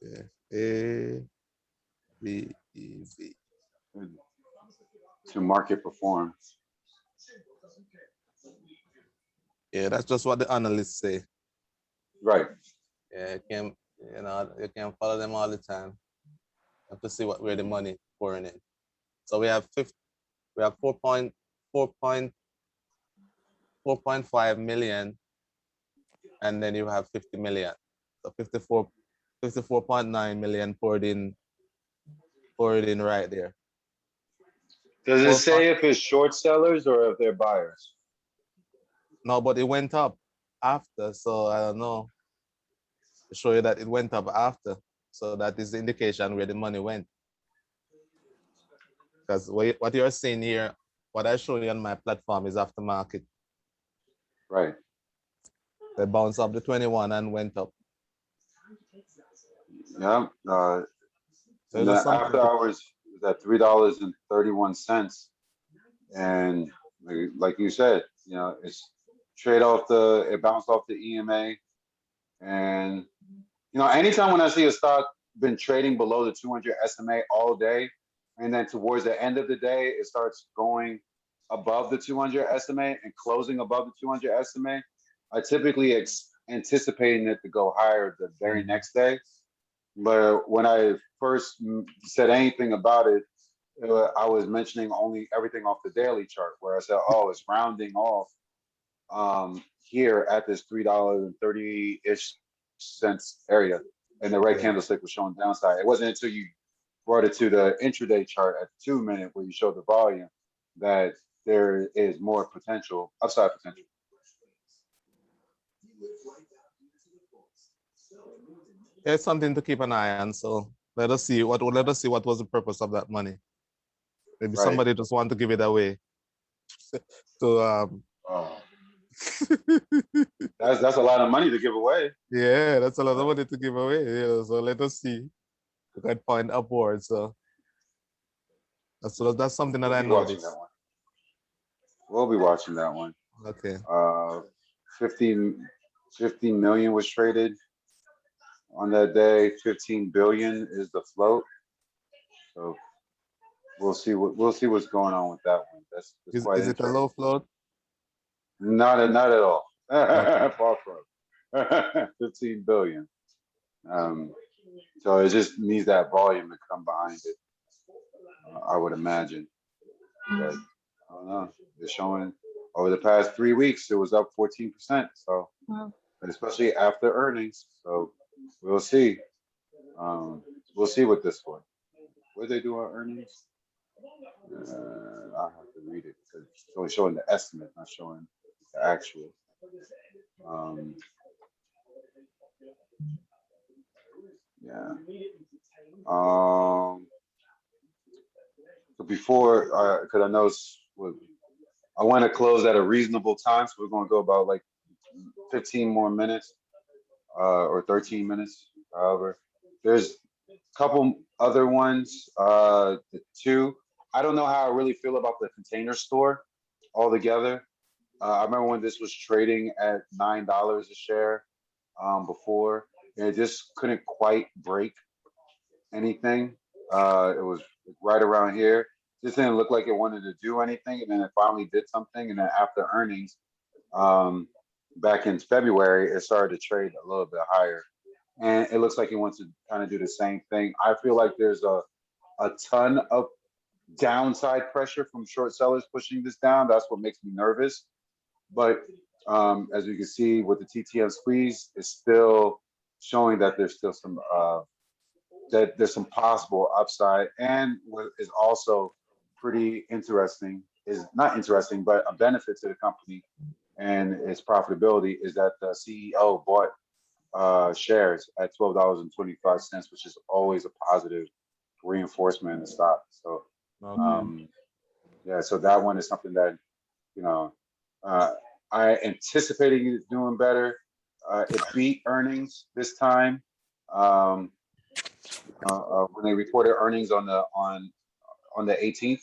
yeah, A B E V. to market perform. Yeah, that's just what the analysts say. Right. Yeah, you can follow them all the time. You have to see where the money pouring in. So we have 4.5 million, and then you have 50 million. So 54.9 million poured in right there. Does it 4. say if it's short sellers or if they're buyers? No, but it went up after, so I don't know. To show you that it went up after, so that is the indication where the money went. Because what you're seeing here, what I show you on my platform is aftermarket. Right. They bounced up the 21 and went up. Yeah. So And it's the just something after hours is at $3.31. And like you said, it's it bounced off the EMA. And, anytime when I see a stock been trading below the 200 SMA all day, and then towards the end of the day, it starts going above the 200 SMA and closing above the 200 SMA, I typically anticipating it to go higher the very next day. But when I first said anything about it, I was mentioning only everything off the daily chart, where I said, "Oh, it's rounding off here at this $3.30-ish area," and the red yeah. candlestick was showing downside. It wasn't until you brought it to the intraday chart at the 2 minute, where you showed the volume, that there is more potential, upside potential. It's something to keep an eye on. So let us see what was the purpose of that money. Maybe Right. somebody just want to give it away. to Oh, that's a lot of money to give away. yeah, that's a lot of money to give away. Yeah, so let us see. We can point upwards. So that's something that We'll I be watching noticed. that one. We'll be watching that one. Okay. 15, 15 million was traded on that day. 15 billion is the float. So we'll see what's going on with that one. That's quite Is it a low interesting. float? Not at all. Okay. Far from 15 billion. Um, so it just needs that volume to come behind it. I would imagine. But I don't know. It's showing over the past 3 weeks, it was up 14%. So, Wow. and especially after earnings. So we'll see. Um, we'll see with this one. What they do on earnings? I'll have to read it because it's only showing the estimate, not showing the actual. Um, yeah. So before, because I know I want to close at a reasonable time, so we're going to go about like 15 more minutes or 13 minutes, however. There's a couple other ones. The two, I don't know how I really feel about the Container Store altogether. I remember when this was trading at $9 a share before, and it just couldn't quite break anything. It was right around here. Just didn't look like it wanted to do anything, and then it finally did something. And then after earnings, um, back in February, it started to trade a little bit higher, and it looks like it wants to kind of do the same thing. I feel like there's a ton of downside pressure from short sellers pushing this down. That's what makes me nervous. But as you can see with the TTM squeeze, it's still showing that there's still some that there's some possible upside. And what is also pretty interesting is not interesting, but a benefit to the company and its profitability is that the CEO bought shares at $12.25, which is always a positive reinforcement in the stock. So Okay. um, yeah, so that one is something that you know uh, I anticipating it doing better. It beat earnings this time. Um, when they reported earnings on the 18th.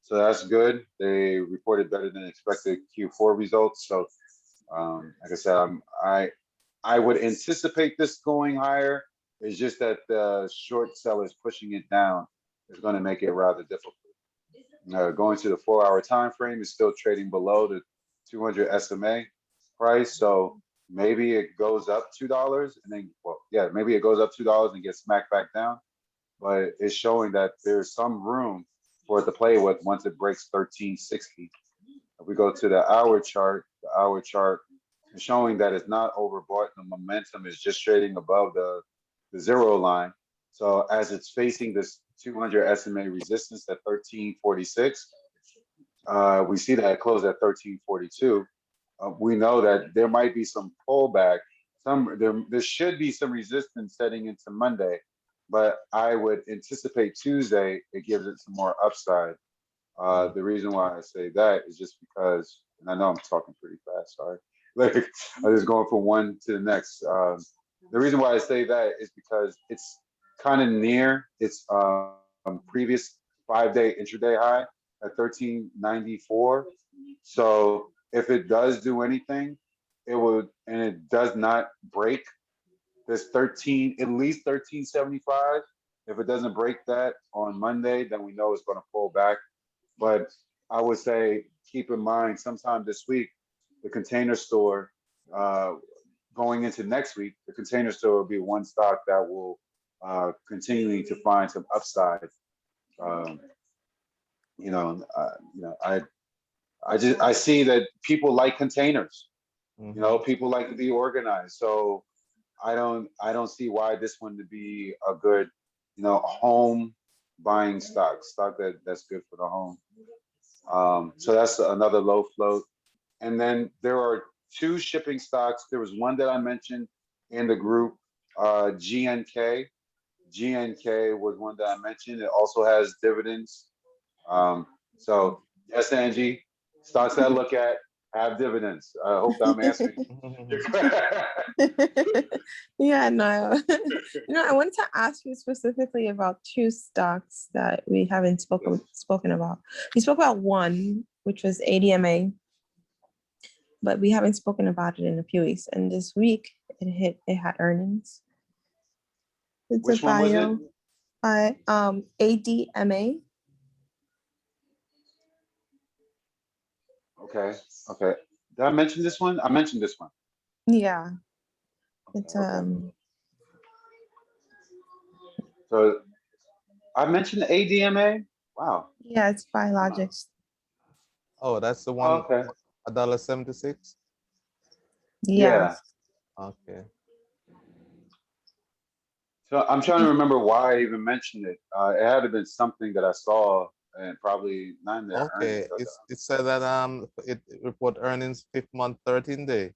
So that's good. They reported better than expected Q4 results. So like I said, I would anticipate this going higher. It's just that the short sellers pushing it down is going to make it rather difficult. Going to the 4 hour time frame is still trading below the 200 SMA price. So maybe it goes up $2 and then, well, yeah, maybe it goes up $2 and gets smacked back down. But it's showing that there's some room for it to play with once it breaks 1360. If we go to the hour chart is showing that it's not overbought. The momentum is just trading above the zero line. So as it's facing this 200 SMA resistance at 1346, we see that it closed at 1342. We know that there might be some pullback. There should be some resistance setting into Monday, but I would anticipate Tuesday it gives it some more upside. The reason why I say that is just because, and I know I'm talking pretty fast. Sorry, like I'm just going from one to the next. The reason why I say that is because it's kind of near its previous 5 day intraday high at 1394. So if it does do anything, it would, and it does not break this 13, at least 1375. If it doesn't break that on Monday, then we know it's going to pull back. But I would say keep in mind sometime this week, the Container Store, uh, going into next week, the Container Store will be one stock that will continuing to find some upside. Um, I see that people like containers. Mm-hmm. People like to be organized. So I don't see why this one to be a good, home buying stock that's good for the home. So that's another low float. And then there are two shipping stocks. There was one that I mentioned in the group, GNK. GNK was one that I mentioned. It also has dividends. Um, so yes, Angie, stocks that I look at have dividends. I hope that I'm answering your Yeah, no. I wanted to ask you specifically about two stocks that we haven't spoken about. We spoke about one, which was ADMA, but we haven't spoken about it in a few weeks. And this week it had earnings. It's Which one was it? ADMA. Okay. Okay. Did I mention this one? I mentioned this one. Yeah, Okay. it's Okay. So I mentioned ADMA. Wow. yeah, it's biologics. Oh, that's the Oh, one, okay. $1.76. Yeah. Yes. Okay. So I'm trying to remember why I even mentioned it. It had to been something that I saw, and probably not in their earnings. Okay. It said that it report earnings 5th month, 13 day.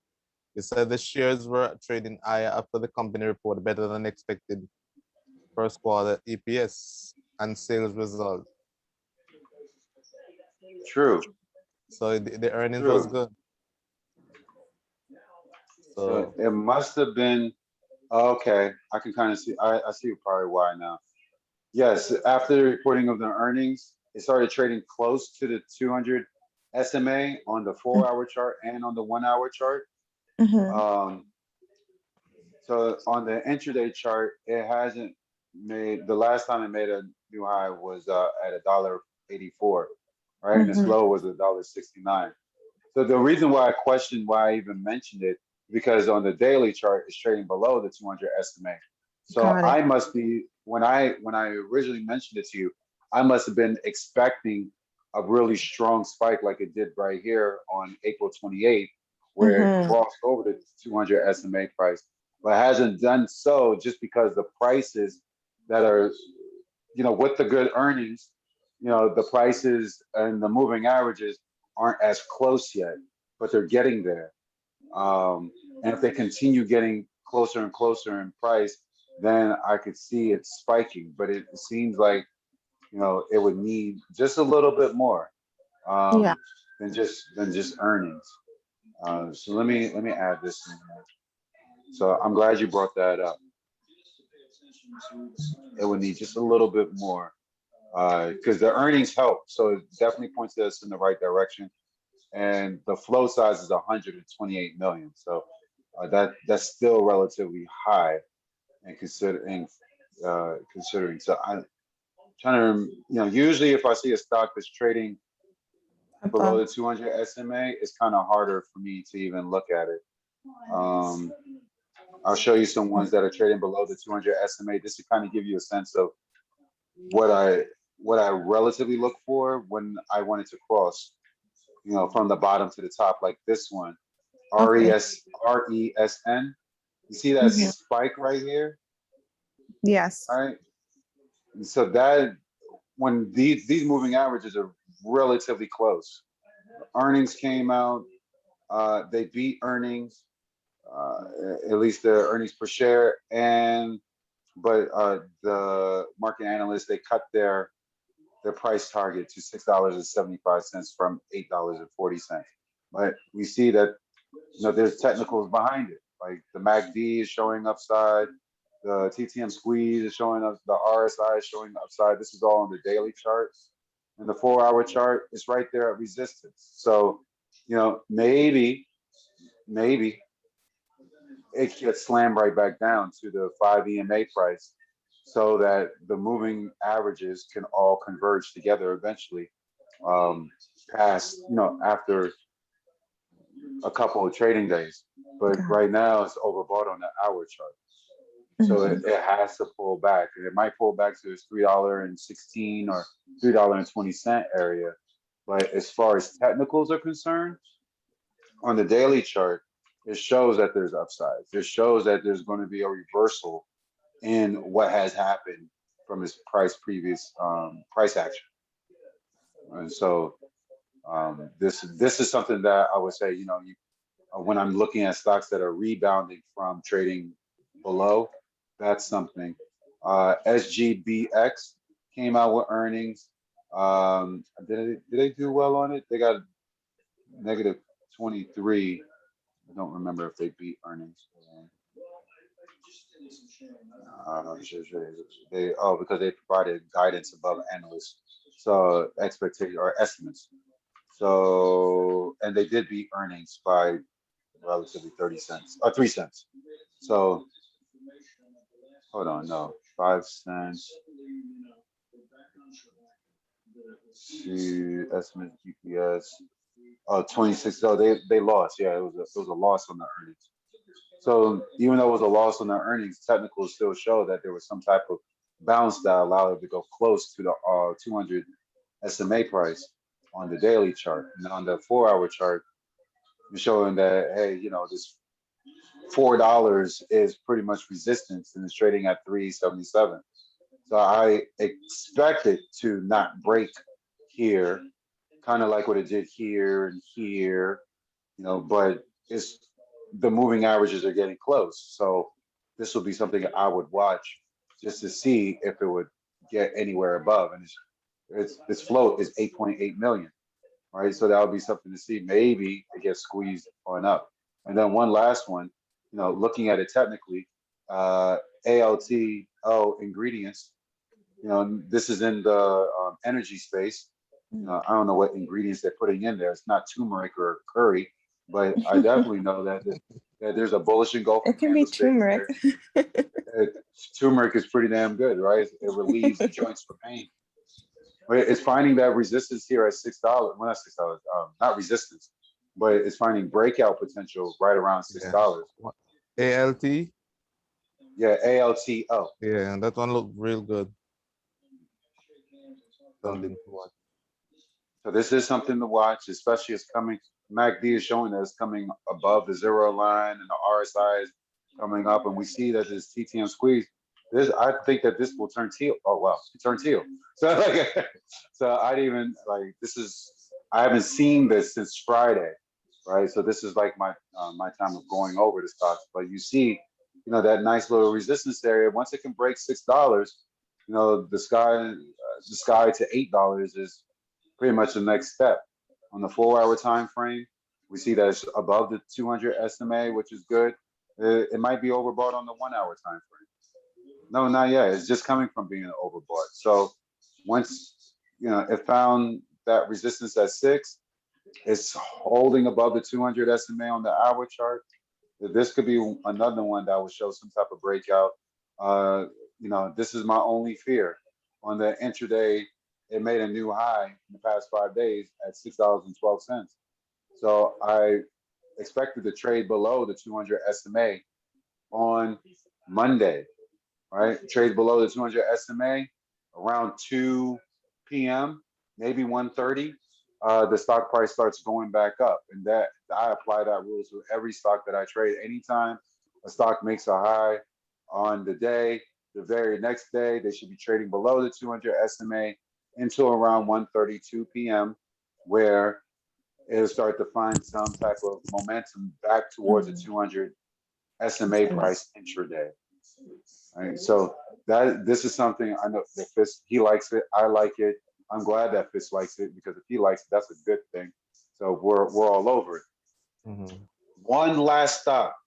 It said the shares were trading higher after the company reported better than expected first quarter EPS and sales result. True. So the earnings was True. good. So So it must have been okay. I can kind of see. I see probably why now. Yes, after the reporting of the earnings, it started trading close to the 200 SMA on the 4 hour chart and on the 1 hour chart. Mm-hmm. Um, so on the intraday chart, it hasn't made the last time it made a new high was at $1.84, right? And its Mm-hmm. low was $1.69. So the reason why I questioned why I even mentioned it, because on the daily chart, it's trading below the 200 SMA. So Got it. I must be when I originally mentioned it to you, I must have been expecting a really strong spike like it did right here on April 28th, where it Mm-hmm. crossed over the 200 SMA price, but hasn't done so just because the prices that are, with the good earnings, the prices and the moving averages aren't as close yet, but they're getting there. And if they continue getting closer and closer in price, then I could see it spiking. But it seems like it would need just a little bit more Yeah. than just earnings. So let me add this in here. So I'm glad you brought that up. It would need just a little bit more because the earnings help. So it definitely points us in the right direction. And the flow size is 128 million. So that's still relatively high, and considering. So I'm trying to, usually if I see a stock that's trading below Above. the 200 SMA, it's kind of harder for me to even look at it. Um, I'll show you some ones that are trading below the 200 SMA. This to kind of give you a sense of what I what I relatively look for when I want it to cross, from the bottom to the top, like this one, Okay. RESN. You see that Mm-hmm. spike right here, Yes. right? And so that when these moving averages are relatively close. Earnings came out, they beat earnings, uh, at least the earnings per share, but the market analysts, they cut their price target to $6.75 from $8.40. But we see that there's technicals behind it. Like the MACD is showing upside, the TTM Squeeze is showing up, the RSI is showing upside. This is all on the daily chart. And the 4 hour chart is right there at resistance. So, maybe it gets slammed right back down to the 5 EMA price so that the moving averages can all converge together eventually, past, after a couple of trading days. But Got right now it's overbought on the hour chart. it. So Mm-hmm. it has to pull back. And it might pull back to its $3.16 or $3.20 area. But as far as technicals are concerned, on the daily chart, it shows that there's upsides. It shows that there's going to be a reversal in what has happened from its previous price action. And so this is something that I would say, when I'm looking at stocks that are rebounding from trading below, that's something. SGBX came out with earnings. Did they do well on it? They got negative 23. I don't remember if they beat earnings. Because they provided guidance above analysts, so expectation or estimates. So, and they did beat earnings by relatively 30 cents or 3 cents. So hold on, no, 5 cents to estimate GPS. Oh, 26. So they lost. Yeah, it was a loss on the earnings. So even though it was a loss on the earnings, technicals still show that there was some type of bounce that allowed it to go close to the 200 SMA price on the daily chart. And on the 4 hour chart, it's showing that, hey, this $4 is pretty much resistance and it's trading at 377. So I expect it to not break here, kind of like what it did here and here, but it's the moving averages are getting close. So this will be something I would watch just to see if it would get anywhere above. And its float is 8.8 million, right? So that would be something to see. Maybe it gets squeezed on up. And then one last one, looking at it technically, ALTO ingredients, this is in the energy space. I don't know what ingredients they're putting in there. It's not turmeric or curry, but I definitely know that there's a bullish engulfing It can be candlestick turmeric. there. Turmeric is pretty damn good, right? It relieves the joints for pain. But it's finding that resistance here at $6. Well, not $6, not resistance, but it's finding breakout potential right around Yeah. $6. ALT. Yeah, ALTO. Yeah, that one looked real good. Um, Something to watch. So this is something to watch, especially it's coming. MACD is showing that it's coming above the zero line, and the RSI is coming up, and we see that this TTM squeeze. I think that this will turn teal. Oh wow, it turned teal. So so I didn't even like. I haven't seen this since Friday, right? So this is like my time of going over the stocks. But you see, that nice little resistance area. Once it can break $6, the sky to $8 is pretty much the next step. On the 4 hour time frame, we see that it's above the 200 SMA, which is good. It might be overbought on the 1 hour time frame. No, not yet. It's just coming from being overbought. So once it found that resistance at 6, it's holding above the 200 SMA on the hour chart. This could be another one that will show some type of breakout. This is my only fear. On the intraday, it made a new high in the past 5 days at $6.12. So I expected to trade below the 200 SMA on Monday, right? Trades below the 200 SMA around 2 p.m., maybe 1:30. The stock price starts going back up, and that I apply that rule to every stock that I trade. Anytime a stock makes a high on the day, the very next day they should be trading below the 200 SMA until around 1:32 p.m., where it'll start to find some type of momentum back towards the 200 SMA price intraday. Right. So this is something I know that Fitz, he likes it. I like it. I'm glad that Fitz likes it, because if he likes it, that's a good thing. So we're all over it. Mhm. One last stop,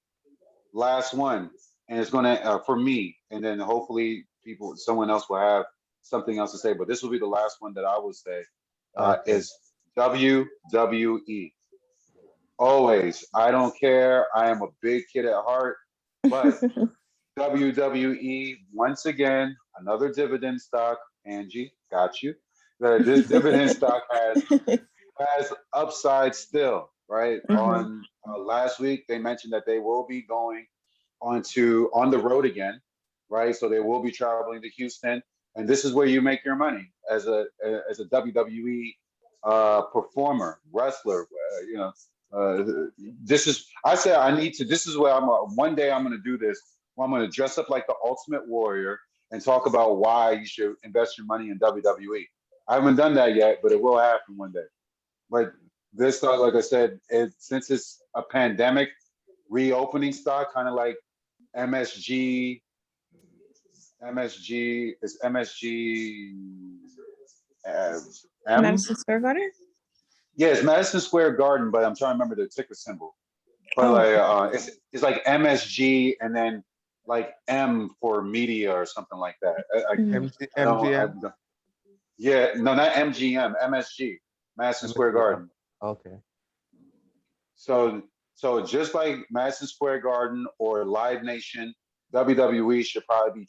last one, and it's gonna for me, and then hopefully someone else will have something else to say. But this will be the last one that I will say Okay. is WWE. Always, I don't care. I am a big kid at heart, but WWE, once again, another dividend stock. Angie, got you. This dividend stock has upside still, right? On last week, they mentioned that they will be going on the road again, right? So they will be traveling to Houston, and this is where you make your money as a WWE performer, wrestler. This is I said I need to. This is where one day I'm going to do this. Where I'm going to dress up like the Ultimate Warrior and talk about why you should invest your money in WWE. I haven't done that yet, but it will happen one day. But this stock, like I said, since it's a pandemic reopening stock, kind of like MSG. MSG is MSG uh, M. Madison Square Garden? Yeah, it's Madison Square Garden, but I'm trying to remember the ticker symbol. But Oh, like it's like MSG and then like M for media or something like that. I don't. MGM. Yeah, no, not MGM. MSG, Madison Square MSG. Garden. Okay. So, so just like Madison Square Garden or Live Nation, WWE should probably be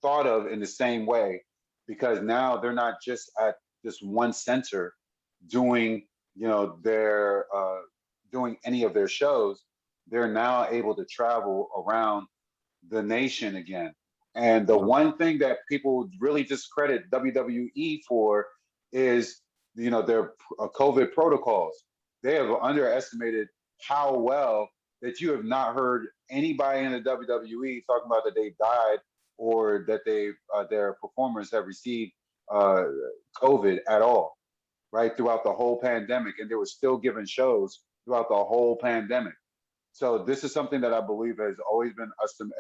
thought of in the same way because now they're not just at this one center doing, their doing any of their shows. They're now able to travel around the nation again. And the Okay. one thing that people really discredit WWE for is, their COVID protocols. They have underestimated how well that you have not heard anybody in the WWE talking about that they died or that their performers have received uh, COVID at all, right? Throughout the whole pandemic, and they were still giving shows throughout the whole pandemic. So this is something that I believe has always been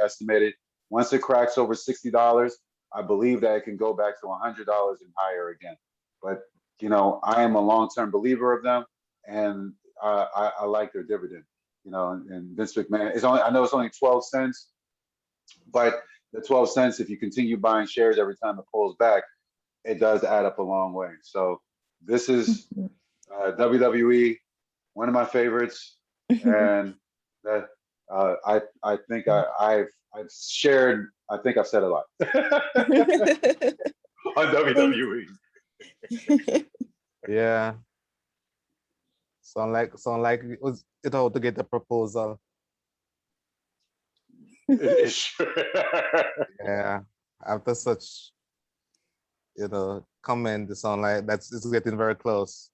estimated. Once it cracks over $60, I believe that it can go back to $100 and higher again. But I am a long-term believer of them, and I like their dividend. And Vince McMahon. I know it's only 12 cents, but the 12 cents, if you continue buying shares every time it pulls back, it does add up a long way. So this is WWE, one of my favorites, and that I think I've shared. I think I've said a lot on Thank WWE. Yeah. Sound like it ought to get a proposal. Yeah. After such, comment, it sound like it's getting very close.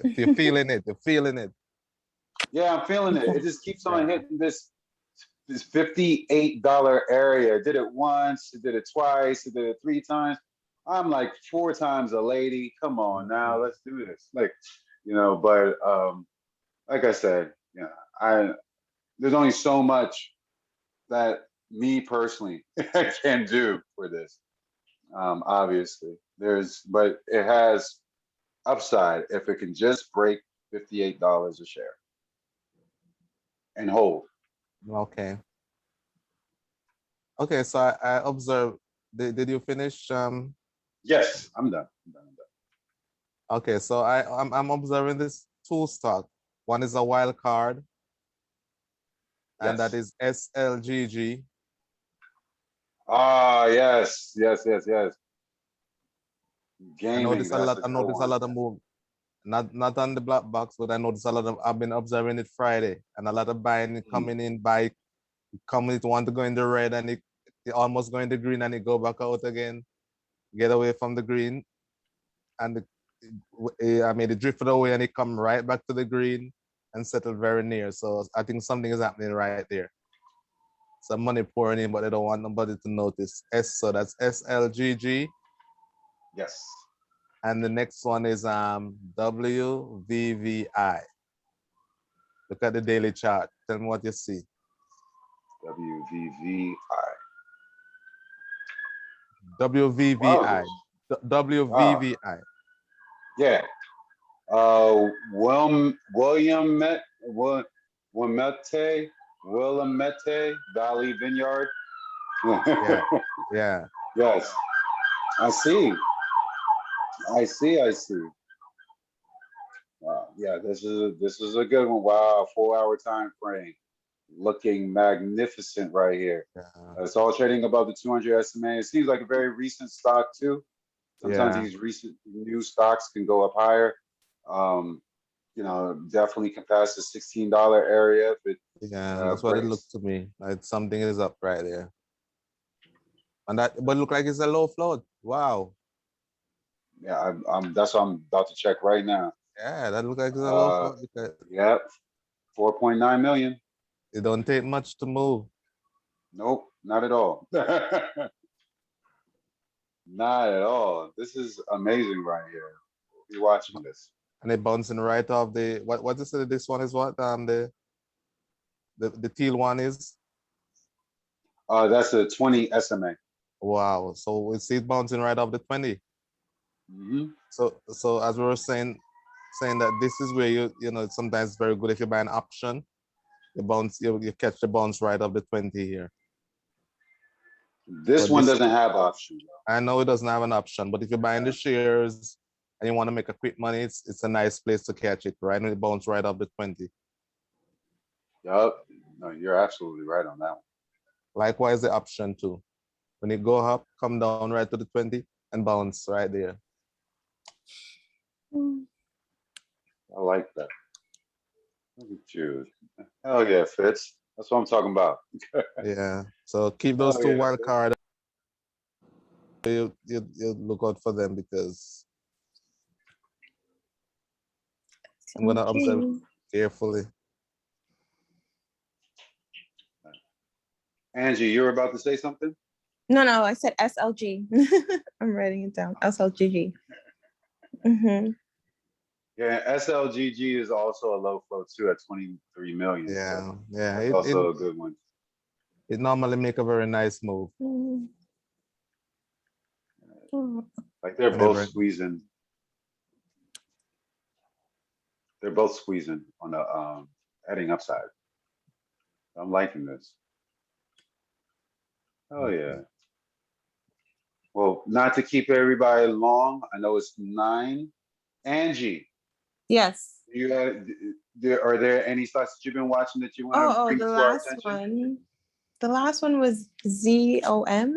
If you're feeling it, you're feeling it. Yeah, I'm feeling it. It just keeps on Yeah. hitting this $58 area. It did it once, it did it twice, it did it 3 times. I'm like 4 times a lady. Come on now, let's do this. But like I said, I there's only so much that me personally can do for this. Obviously, but it has upside if it can just break $58 a share and hold. Okay. Okay, so I observed. Did you finish? Yes, I'm done. Okay, so I'm observing this two stock. One is a wild card, and that Yes. is SLGG. Ah, yes, yes, yes, yes. I Gaming, noticed a that's lot. a I good noticed a one. lot of move. Not on the black box, but I noticed a lot of. I've been observing it Friday, and a lot of buying it coming in, coming it want to go in the red, and it almost go in the green, and it go back out again, get away from the green, and it drifted away, and it come right back to the green, and settled very near. So I think something is happening right there. Some money pouring in, but they don't want nobody to notice. So that's SLGG. Yes. And the next one is WVVI. Look at the daily chart. Tell me what you see. WVVI. WVVI. Wow. Wow. WVVI. Yeah. Wilmette, Willamette Valley Vineyard. Yeah. Yeah. Yes. I see. I see. Wow. Yeah, this is a good one. Wow, 4 hour time frame. Looking magnificent right here. Yeah. It's all trading above the 200 SMA. It seems like a very recent stock too. Sometimes Yeah. these recent new stocks can go up higher. Um, definitely can pass the $16 area if it Yeah. That's what it looks breaks. to me. Like something is up right there. And but look like it's a low float. Wow. Yeah, that's what I'm about to check right now. Yeah, that look like it's a low Uh, float because yep, 4.9 million. it don't take much to move. Nope, not at all. Not at all. This is amazing right here. We'll be watching this. And it bouncing right off the what is it? This one is what? The teal one is. That's a 20 SMA. Wow. So we see it bouncing right off the 20. Hmm. So as we were saying that this is where sometimes it's very good if you buy an option, you catch the bounce right off the 20 here. This But one this doesn't have option. I know it doesn't have an option, but if you're buying the shares, and you want to make a quick money, it's a nice place to catch it, right? And it bounce right up the 20. Yup. No, you're absolutely right on that one. Likewise, the option too. When it go up, come down right to the 20 and bounce right there. I like that. Look at you. Hell yeah, Fitz. That's what I'm talking about. Yeah. So keep those Hell two yeah, wild Fitz. cards. You look out for them because I'm gonna observe Okay. carefully. Angie, you were about to say something? No, I said SLG. I'm writing it down. SLGG. Mm-hmm. Yeah, SLGG is also a low flow too at 23 million. Yeah, So yeah. that's also a good one. It normally make a very nice move. Like they're both Whenever squeezing. They're both squeezing on the heading upside. I'm liking this. Oh yeah. Well, not to keep everybody long. I know it's 9. Angie, Yes. you had, are there any stocks that you've been watching that you want to Oh, bring the to our last attention? one. The last one was ZOM.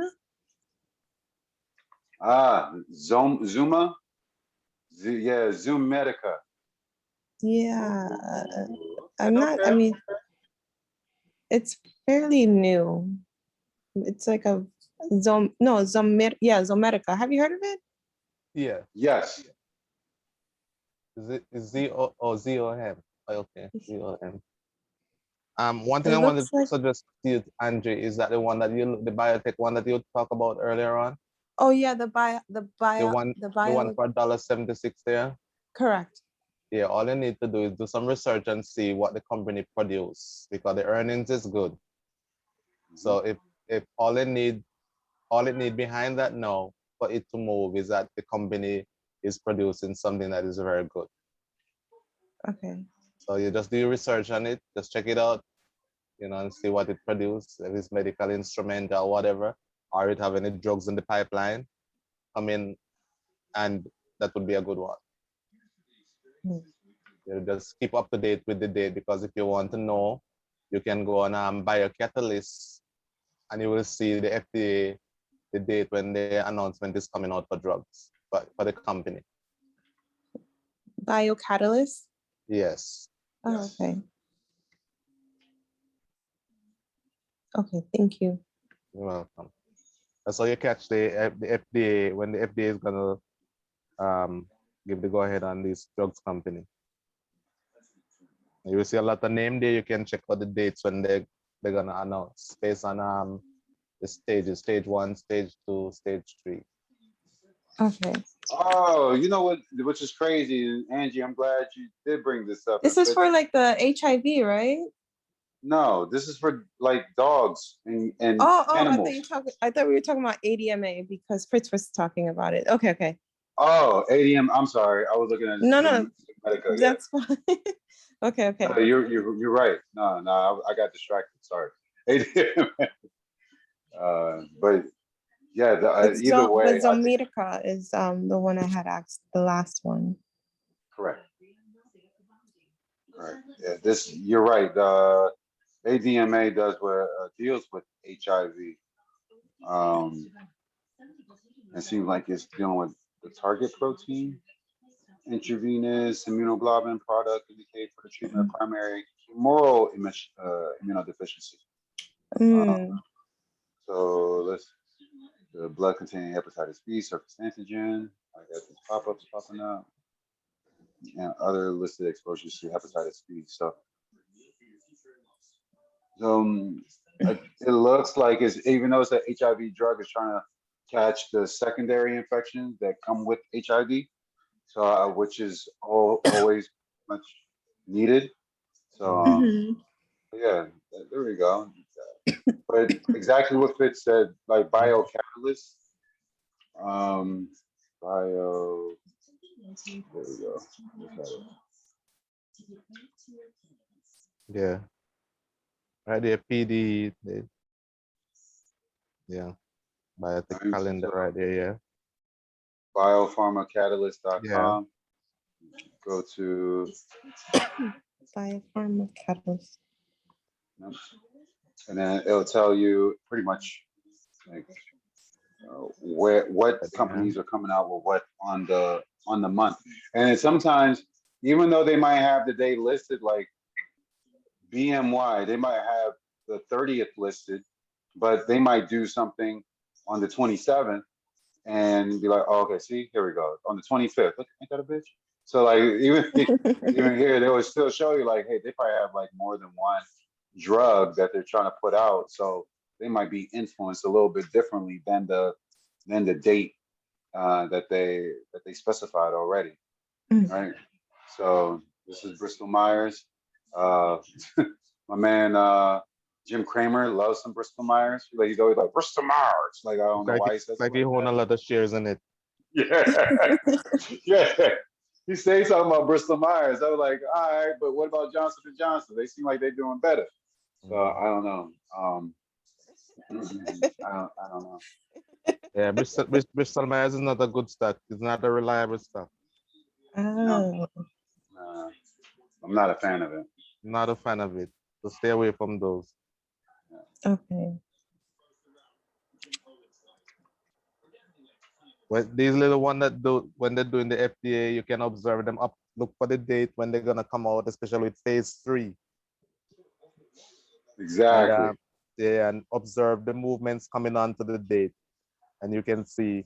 Ah, Zuma? Yeah, Zoom Medica. Yeah. Okay, okay. It's fairly new. It's like a Zomerica. Have you heard of it? yeah, Yes. is ZOM? Okay, ZOM. One thing It I wanted looks to like, suggest to you, Andre, is that the biotech one that you talked about earlier on, oh yeah, the the bio, one for $1.76 there. correct. Yeah, all you need to do is do some research and see what the company produce because the earnings is good. So if all it need behind that now for it to move is that the company is producing something that is very good. Okay. So you just do your research on it, just check it out, and see what it produces, if it's medical instrument or whatever, or it have any drugs in the pipeline come in, and that would be a good one. You just keep up to date with the date because if you want to know, you can go on Biocatalyst and you will see the FDA, the date when the announcement is coming out for drugs, but for the company. Biocatalyst. Yes. Oh, Yes. okay. Okay, thank you. You're welcome. So you catch the FDA when the FDA is gonna give the go ahead on this drugs company. You will see a lot of name there. You can check out the dates when they're gonna announce based on the stages: stage 1, stage 2, stage 3. Okay. Oh, you know what? Which is crazy, and Angie, I'm glad you did bring this up. This is for like the HIV, right? No, this is for like dogs and Oh, animals. I thought we were talking about ADMA because Fritz was talking about it. Okay. Oh, ADM. I'm sorry. I was looking at No, Zoom Medica. Yeah. that's fine. Okay. No, you're right. No, I got distracted. Sorry. ADM. But yeah, either But way, I think Zomedica is the one I had asked, the last one. correct. Correct. Yeah, this you're right. ADMA deals with HIV. It seems like it's dealing with the target protein, intravenous immunoglobulin product indicated for the treatment of primary humoral immunodeficiency. Mm. So the blood containing hepatitis B surface antigen. I got these pop-ups popping up and other listed exposures to hepatitis B. So it looks like it's even though it's an HIV drug, it's trying to catch the secondary infections that come with HIV. So which is always much needed. So Mhm. yeah, there we go. But exactly what Fitz said, like biocatalyst, um, bio. There we go. Yeah. Right there, PD. Yeah. Biotech calendar right there. Yeah. Yeah. biopharmacatalyst.com. Go to, Biopharma catalyst. yep, and then it'll tell you pretty much like where what Yeah. companies are coming out with what on the month. And then sometimes, even though they might have the day listed, like BMY, they might have the 30th listed, but they might do something on the 27th and be like, oh, okay, see, here we go. On the 25th, look, ain't that a bitch? So like even here, they would still show you like, hey, they probably have like more than one drug that they're trying to put out. So they might be influenced a little bit differently than the date that they specified already, Mm. right? So this is Bristol Myers. Uh, my man Jim Cramer loves some Bristol Myers. Like he's always like Bristol Myers. Like I don't know why he says it Like he like own a that. lot of shares in it. Yeah, yeah. He says something about Bristol Myers. I was like, all right, but what about Johnson and Johnson? They seem like they're doing better. So Mm. I don't know. I don't know. Yeah, Bristol Myers is not a good stock. It's not a reliable stock. No, Oh, I'm not a fan of it. Not a fan of it. So stay away from those. okay. But these little one that do when they're doing the FDA, you can observe them up. Look for the date when they're gonna come out, especially with phase 3, and Exactly. yeah, and observe the movements coming on to the date, and you can see